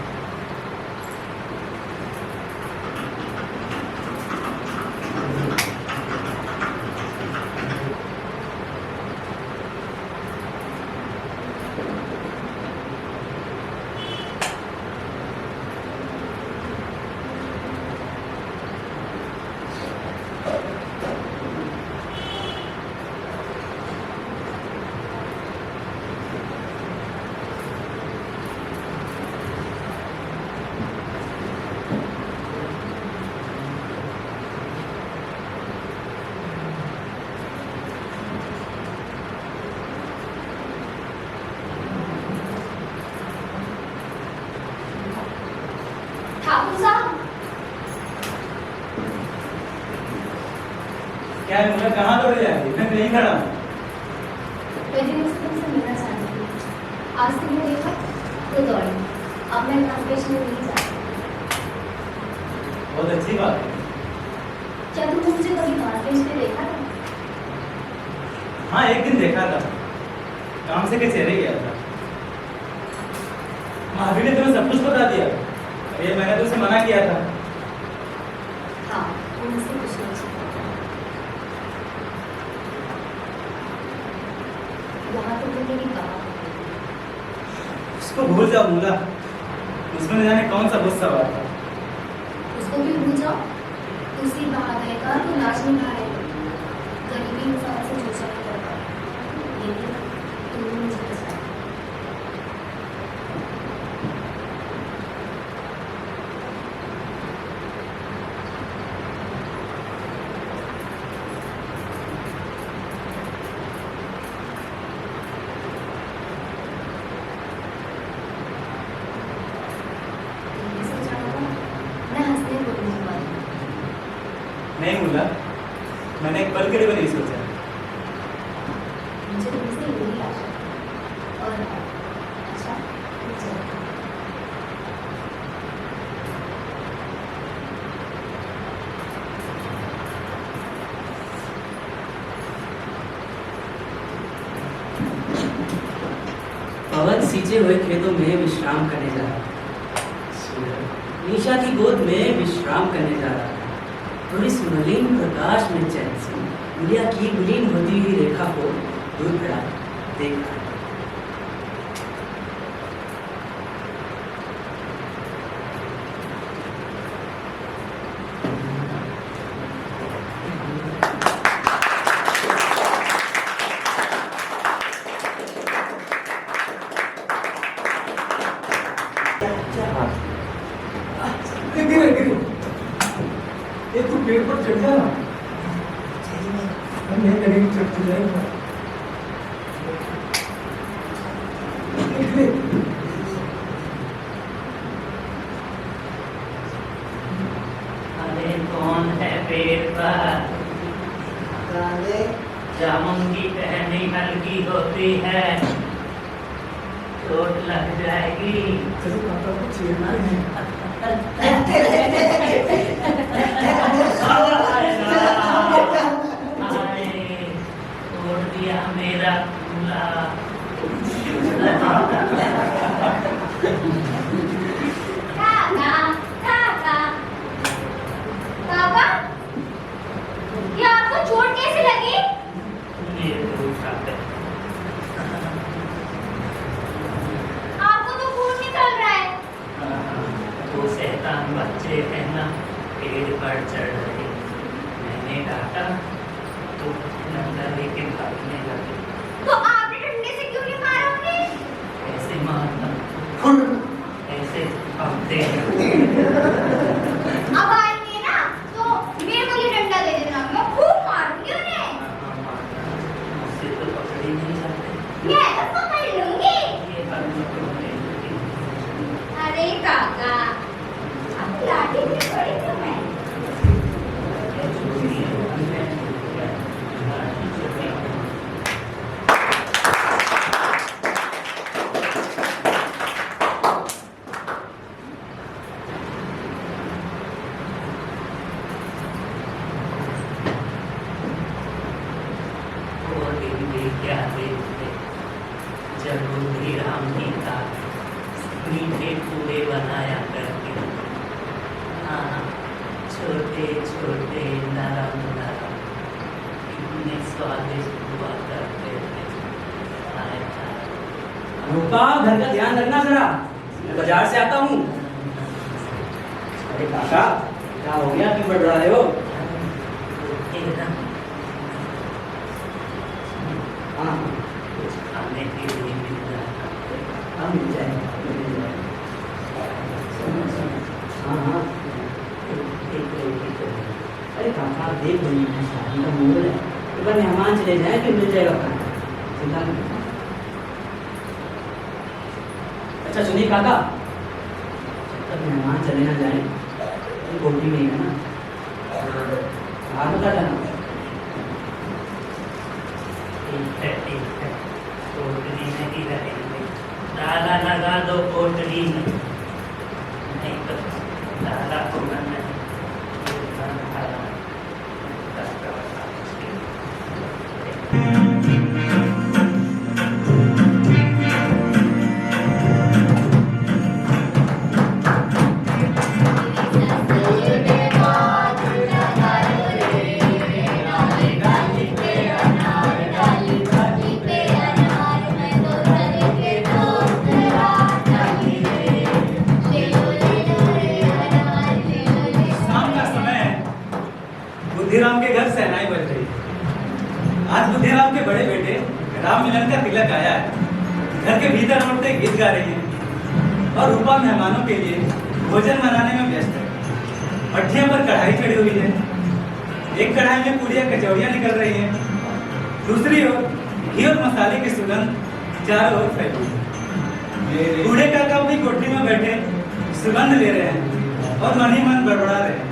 ठाकुर साहब, क्या है मुझे कहाँ दौड़े जाएंगे? मैं कहीं खड़ा हूँ। मुझे तुमसे मिलना चाहती थी। आज तुमने देखा तो दौड़ी, अब मैं कॉन्फ्रेंस में नहीं जा सकती। बहुत अच्छी बात है। क्या तुम मुझे कभी कॉन्फ्रेंस में देखा था? हाँ, एक दिन देखा था, काम से कचहरे गया था। महावीर ने तुम्हें सब कुछ बता दिया। ये मैंने तो उसे मना किया था। हाँ, वो मुझसे कुछ नहीं छुपा। यहाँ तो तुम मेरी बात। उसको भूल जाओ मूला, उसमें न जाने कौन सा गुस्सा सवार था। उसको भी भूल जाओ। उसी बहादुर का तो लाज निभा है। गरीबी इंसान से जूझा नहीं करता। लेकिन तुम मुझे पसंद। नहीं मुल्ला, मैंने एक पल के लिए भी नहीं सोचा। मुझे तुमसे यही आशा है। और अच्छा चलो। पवन सींचे हुए खेतों में विश्राम करने जा रहा था। निशा की गोद में विश्राम करने जा रहा था। और इस मलिन प्रकाश में चैन से गुड़िया की विलीन होती हुई रेखा को दूर खड़ा देख रहा था। ये तू पेड़ पर चढ़ जा ना। हम नहीं करेंगे, चढ़ जाएगा। अरे कौन है पेड़ पर? जामुन की टहनी हल्की होती है, चोट लग जाएगी। चलो पापा को छेड़ना है। तोड़ दिया मेरा झूला। काका, काका, पापा, ये आपको चोट कैसे लगी? ये तो उठाते। आपको तो खून निकल रहा है। वो शैतान बच्चे हैं ना, पेड़ पर चढ़ रहे। मैंने डांटा तो डंडा लेके भागने लगे। तो आपने डंडे से क्यों नहीं मारा उन्हें? ऐसे मारता, ऐसे भागते हैं। अब आएंगे ना तो मेरे को ये डंडा दे देना, मैं खूब मारूंगी उन्हें। मुझसे तो पकड़ ही नहीं सकते। मैं तो पकड़ लूंगी। ये बात मैं तो नहीं होती। अरे काका, अब लाठी भी पड़ी तुम्हें। वो दिन भी क्या दिन थे, जब बुद्धि राम जी का मीठे पूरे बनाया करते थे। हाँ, छोटे छोटे नरम नरम, इतने स्वादिष्ट हुआ करते थे। हाय हाय। रूपा, घर का ध्यान रखना जरा, मैं बाजार से आता हूँ। अरे काका, क्या हो गया, क्यों बढ़ रहे हो? एकदम हाँ, कुछ खाने के लिए मिल जाता। हाँ मिल जाएगा, मिल जाएगा। हाँ हाँ, एक रोटी तो है। अरे काका आप देख लीजिए, शादी का माहौल है, एक बार मेहमान चले जाए फिर मिल जाएगा खाना, चिंता नहीं। अच्छा सुनिए काका, जब तक मेहमान चले ना जाए तो रोटी नहीं है ना, बाहर बता जाना। ठीक है, पोटली में ही रहेंगे। ताला लगा दो पोटली में, नहीं तो ताला खोलना नहीं। Thank you. बुद्धिराम के घर सहनाई बज रही है। आज बुद्धिराम के बड़े बेटे राम मिलन का तिलक आया है। घर के भीतर औरतें गीत गा रही हैं और रूपा मेहमानों के लिए भोजन बनाने में व्यस्त है। भट्ठियों पर कढ़ाई चढ़ी हुई है। एक कढ़ाई में पूड़ियाँ कचौड़ियाँ निकल रही हैं, दूसरी ओर घी और मसाले की सुगंध चारों ओर फैली है। बूढ़े काका अपनी कोठरी में बैठे सुगंध ले रहे हैं और मन ही मन बड़बड़ा रहे हैं।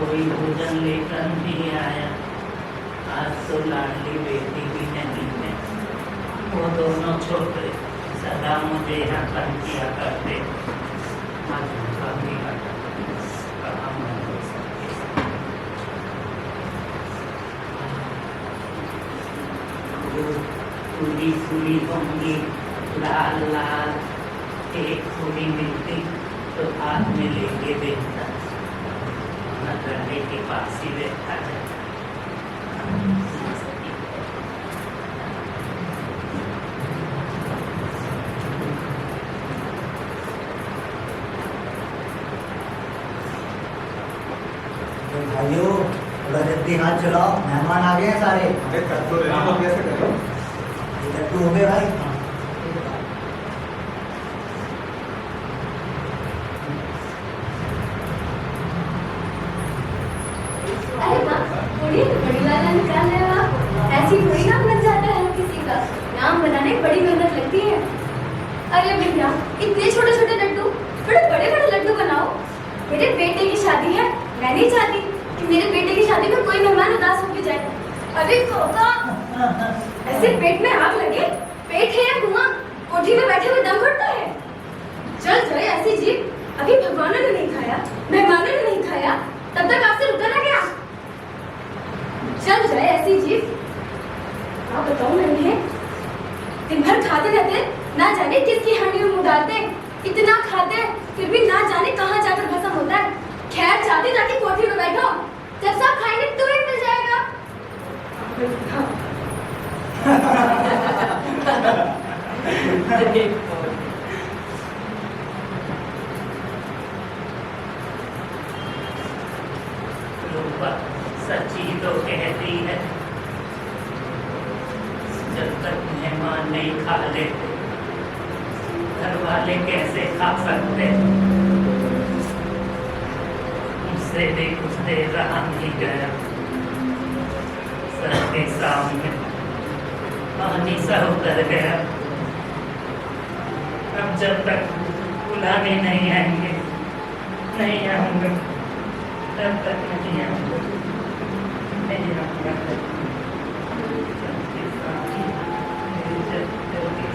कोई भोजन लेकर नहीं आया। आज तो लाडली बेटी भी नहीं है। वो दोनों छोटे सदा मुझे यहाँ तंग किया करते। आज उनका भी कहाँ मन हो सके। वो पूरी पूरी होंगी लाल लाल, एक पूरी मिलती तो हाथ में लेके देखता, न करने के पास ही बैठा जाए। भाइयों थोड़ा जल्दी हाथ चलाओ, मेहमान आ गए हैं सारे। अरे कर तो रहे हो, कैसे करें? लड्डू हो गए भाई। अरे वाह, थोड़ी बड़ी वाला निकाल रहे हो आप। ऐसी थोड़ी नाम बन जाता है किसी का। नाम बनाने में बड़ी मेहनत लगती है। अरे भैया, इतने छोटे छोटे लड्डू, थोड़े बड़े बड़े लड्डू बनाओ। मेरे बेटे की शादी है, मैं नहीं चाहती कि मेरे बेटे की शादी में कोई मेहमान उदास होके जाए। अरे कोका, ऐसे पेट में आग लगे, पेट है या कुआं, कोठी में बैठे हुए दम घुटता है। चल जाए ऐसी जीभ, अभी भगवानों ने नहीं खाया, मेहमानों ने नहीं खाया, तब तक आपसे रुका ना गया। चल जाए ऐसी जीभ। आप बताओ मैं इन्हें दिन भर खाते रहते, ना जाने किसकी हांडी में मुंह डालते, इतना खाते फिर भी ना जाने कहाँ जाकर खत्म होता है। खैर जाते जाके कोठी में बैठो, जब सब खाएंगे तुम्हें मिल जाएगा। रूपा सच्ची तो कहती है, जब तक मेहमान नहीं खा लेते घर वाले कैसे खा सकते। मुझसे भी कुछ देर रहा नहीं गया। सर के सामने पानी सा उतर गया। अब जब तक बुलाने नहीं आएंगे, नहीं आऊंगा, तब तक नहीं आऊंगा, नहीं आऊंगा। सबके सामने मेरे चक्कर के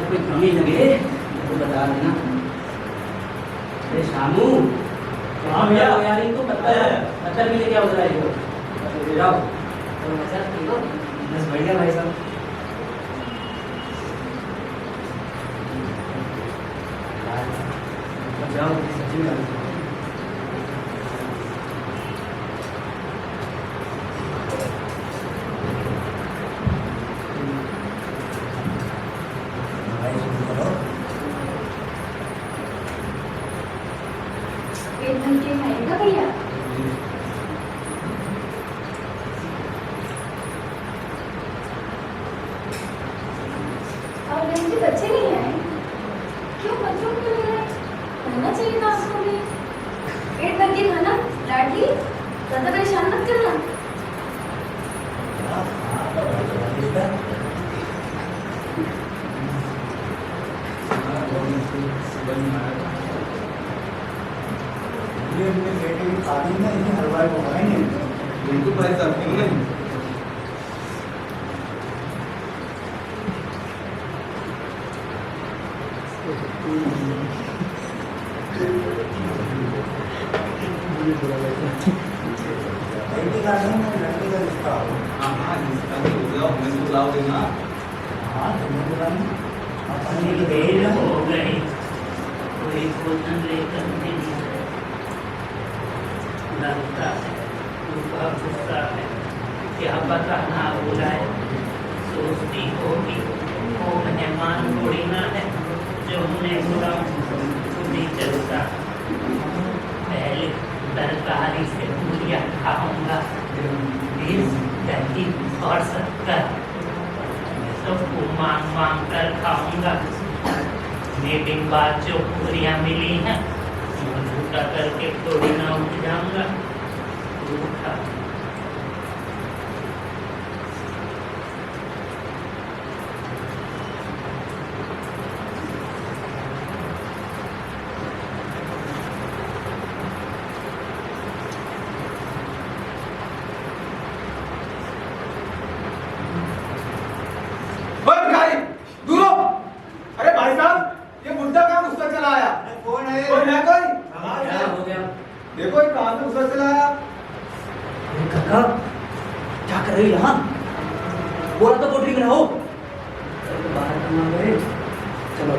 कोई कमी लगे तो बता देना। अरे शामू, हाँ भैया। यार इनको पता है, पता भी नहीं क्या हो रहा है इनको। जाओ तो मचा ठीक हो, बस बढ़िया भाई साहब। जाओ सच्ची में पेट भर के खाएगा भैया? और बहन जी बच्चे नहीं आए? क्यों बच्चों क्यों नहीं आए? खाना चाहिए था आपको भी। पेट भर के खाना, लाडली ज्यादा परेशान मत करना। ये अपने बेटे की शादी में इन्हें हलवाई मंगाएंगे। बिल्कुल भाई साहब, क्यों नहीं? लड़की का नहीं है, लड़के का रिश्ता हो। हाँ, इसका तो हो गया, मैं तो लाओ देना। हाँ, तुम्हें बुला नहीं। अपन ये देर हो गई, कोई भोजन लेकर नहीं आए। लगता है उसका गुस्सा है, क्या पता ना बुलाए। सोचती होगी वो मेहमान थोड़ी ना है जो उन्हें बुलाऊं, खुद ही चलता। पहले तरकारी से पूरियाँ खाऊंगा, फिर दही और शक्कर सबको मांग कर खाऊंगा। मेरे बाद जो पूरियाँ मिली हैं वो झूठा करके थोड़ी ना उठ जाऊंगा। झूठा ओए भिखारी, दूर हो। अरे भाई साहब, ये बुड्ढा कहाँ घुसकर चला आया? कौन है? कोई है कोई? क्या हो गया? देखो ये कहाँ से घुसकर चला आया? अरे काका, क्या कर रहे हो यहाँ? बोला तो कोठरी में रहो। चलो बाहर कहाँ गए? चलो।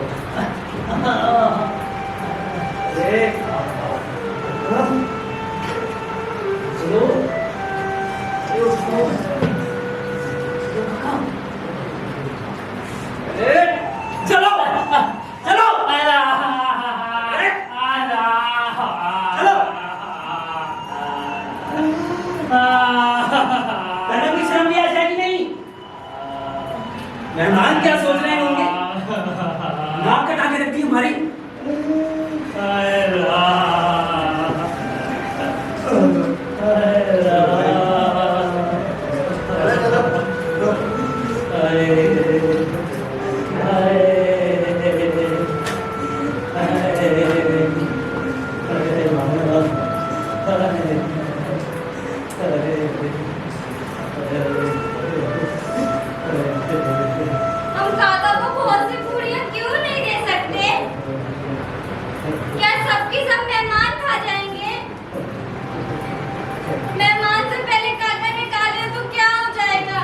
अरे चलो। अरे उठो। चलो काका। अरे चलो चलो। अरे कहने की शर्म भी आ जाएगी नहीं? मेहमान क्या सोच रहे होंगे? नाक कटा के रखती हमारी। हम काका को बहुत सी पूरियां क्यों नहीं दे सकते? क्या सबकी सब मेहमान खा जाएंगे? मेहमान से पहले काका ने खा लिया तो क्या हो जाएगा?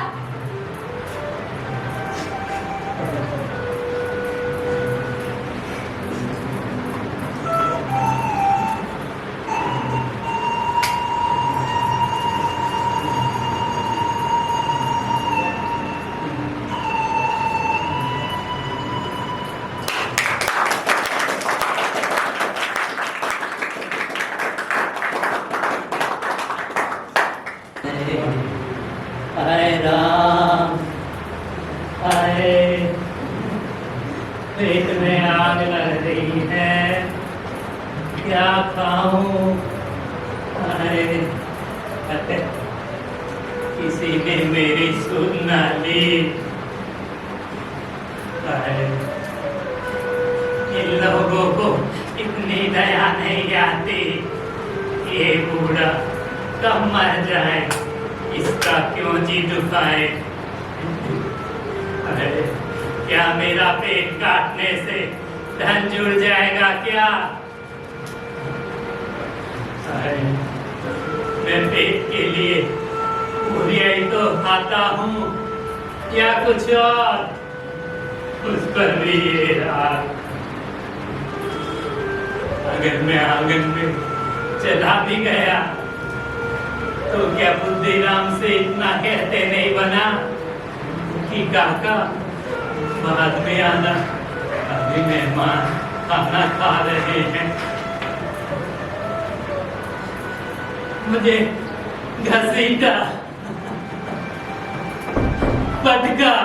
हाय राम, हाय पेट में आग लग रही है, क्या खाऊं? हाय किसी ने मेरी सुन ना ली। हाय इन लोगों को इतनी दया नहीं आती। ये बूढ़ा कब मर जाए, इसका क्यों जी दुखाए। अरे क्या मेरा पेट काटने से धन जुड़ जाएगा क्या? अरे मैं पेट के लिए पूरियां ही तो खाता हूँ, या कुछ और? उस पर भी ये राग। अगर मैं आंगन में चला भी गया तो क्या बुद्धिराम से इतना कहते नहीं बना कि काका बाद में आना, अभी मेहमान खाना खा रहे हैं। मुझे घसीटा, पटका,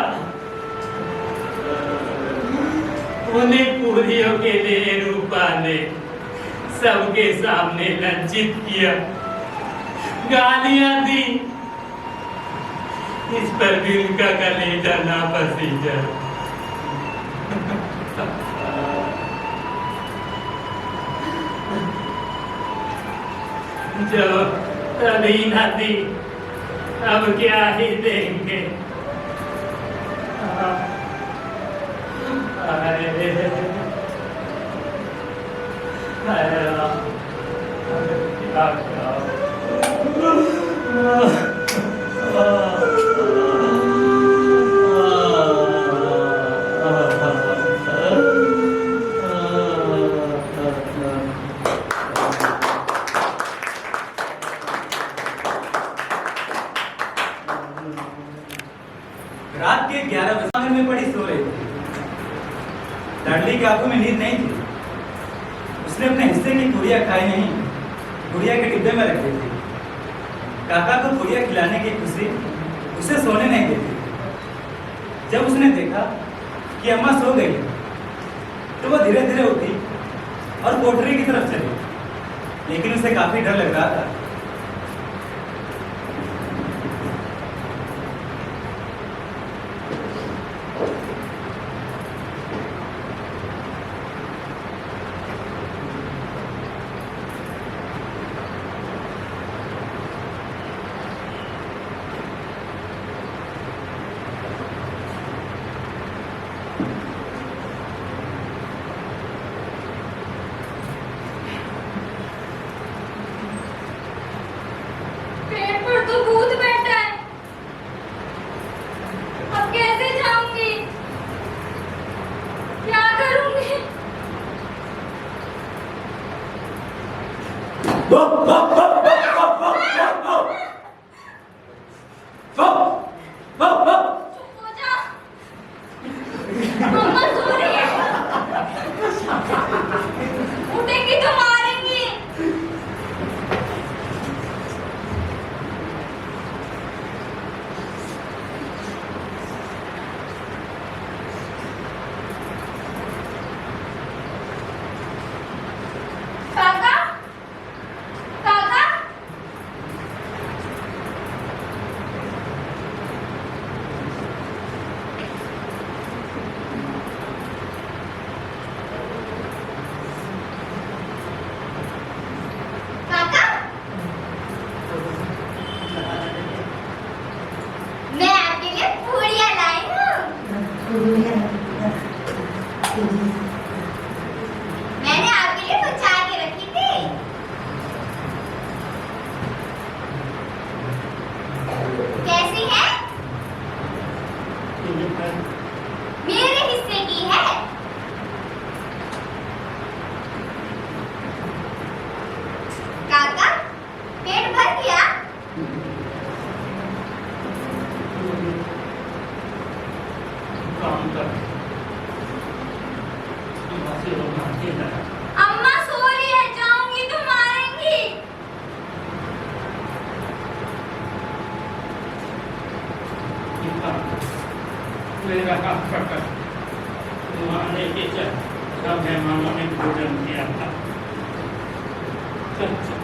उन्हीं पूरियों के लिए रूपा ने सबके सामने लज्जित किया, गालियां दी। इस पर भी उनका कलेजा ना पसीजा। जो तभी न दी, अब क्या ही देंगे। रात के 11 बजे में पड़ी सो रही थी। लाडली की आंखों में नींद नहीं थी। उसने अपने हिस्से की गुड़िया खाई नहीं, गुड़िया के डिब्बे में रखी थी। काका को गुड़िया खिलाने की खुशी उसे सोने नहीं देती। जब उसने देखा कि अम्मा सो गई तो वह धीरे धीरे उठी और कोठरी की तरफ चली, लेकिन उसे काफी डर लग रहा था। पेट पर तो भूत बैठा है, अब कैसे जाऊंगी, क्या करूंगी? चुप हो जा, मम्मा सो रही है, उठेंगी तो मारेंगी। काका, काका, काका, मैं आपके लिए पूड़ियाँ लाई हूँ। मैंने आपके लिए बचा के रखी थी। कैसी है? मेरे हिस्से की है। काका, पेट भर गया? काम कर, अम्मा सो रही है, जाऊंगी तो मारेंगी। मेरा काम कर, वहाँ लेके चल, सब मेहमानों ने भोजन किया था। चल चल,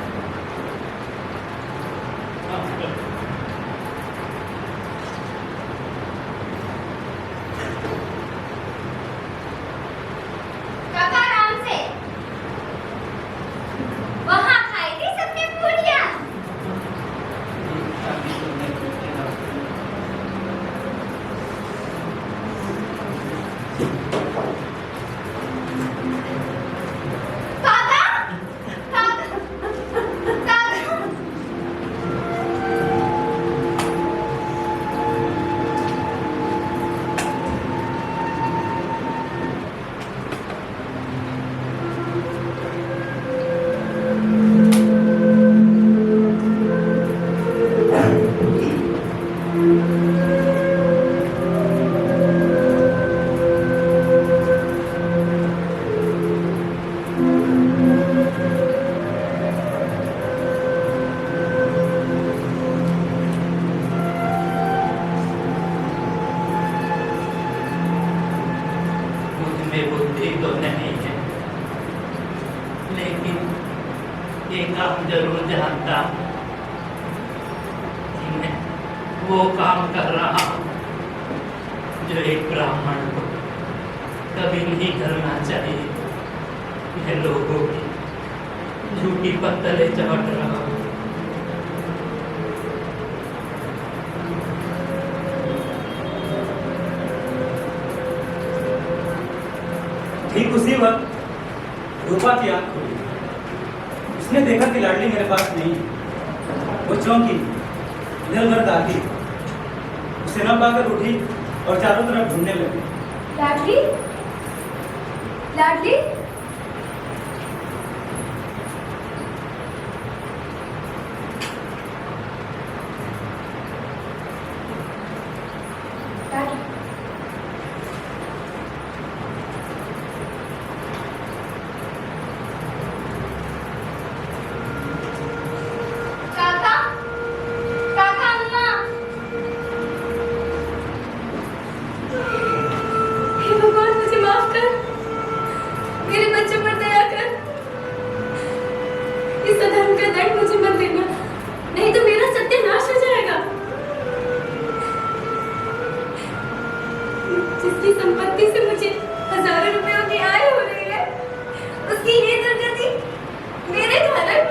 हाँ, चल। काका आराम से। वहाँ खाई थी सबने पूड़ियाँ। काका, काका, लेकिन ये काम जरूर जानता कि मैं वो काम कर रहा हूँ जो एक ब्राह्मण को कभी नहीं करना चाहिए। यह लोगों की झूठी पत्तलें चढ़ रहा हूँ। ठीक उसी वक्त रूपा की आंख खुली। उसने देखा कि लाडली मेरे पास नहीं है। वो चौंकी, इधर उधर ताकी, उसे न पाकर उठी और चारों तरफ ढूंढने लगी। लाडली, लाडली, लाडली, काका, काका, अम्मा। हे भगवान मुझे माफ कर, मेरे बच्चों पर दया कर। इस अधर्म का दंड मुझे मत देना, नहीं तो मेरा सत्यानाश हो जाएगा। जिसकी संपत्ति से मुझे हजारों रुपयों की आय हो रही है, उसकी ये दुर्गति मेरे कारण।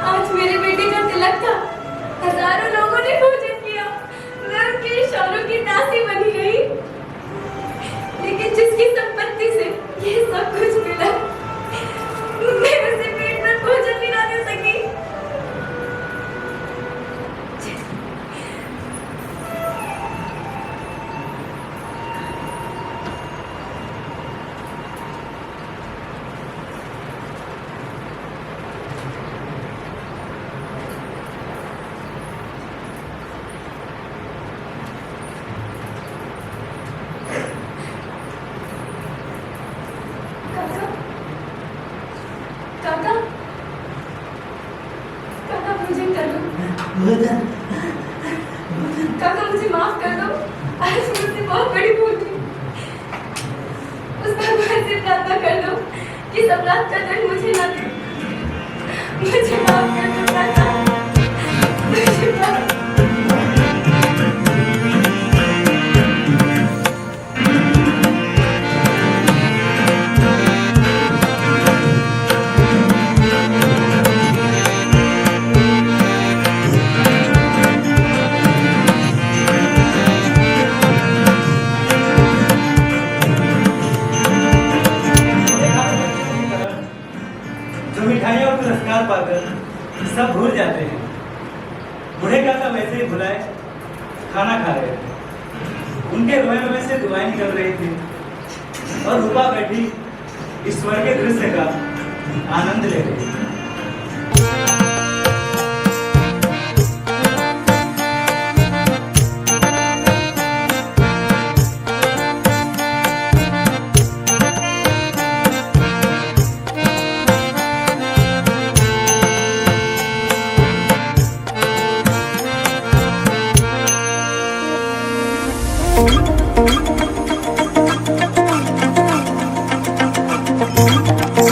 आज मेरे बेटे का तिलक था, हजारों लोगों ने भोजन किया, मैं उनके इशारों की दासी बनी रही। लेकिन जिसकी संपत्ति से ये सब कुछ मिला, मैं उसे पेट में भोजन भी ना दे सकी। काका, काका, काका भोजन कर लो। काका मुझे माफ कर दो, आज मुझसे बहुत बड़ी भूल हुई। उस भगवान से प्रार्थना कर दो कि सम्राट का दंड मुझे न दे। मुझे माफ कर दो काका, मुझे माफ। जो मिठाइयाँ और पुरस्कार पाकर सब भूल जाते हैं, बूढ़े काका वैसे ही भुलाए खाना खा रहे थे। उनके रोए रोए से दुआएं निकल रही थी और रूपा बैठी ईश्वर के दृश्य का आनंद ले रही थी। Thank you.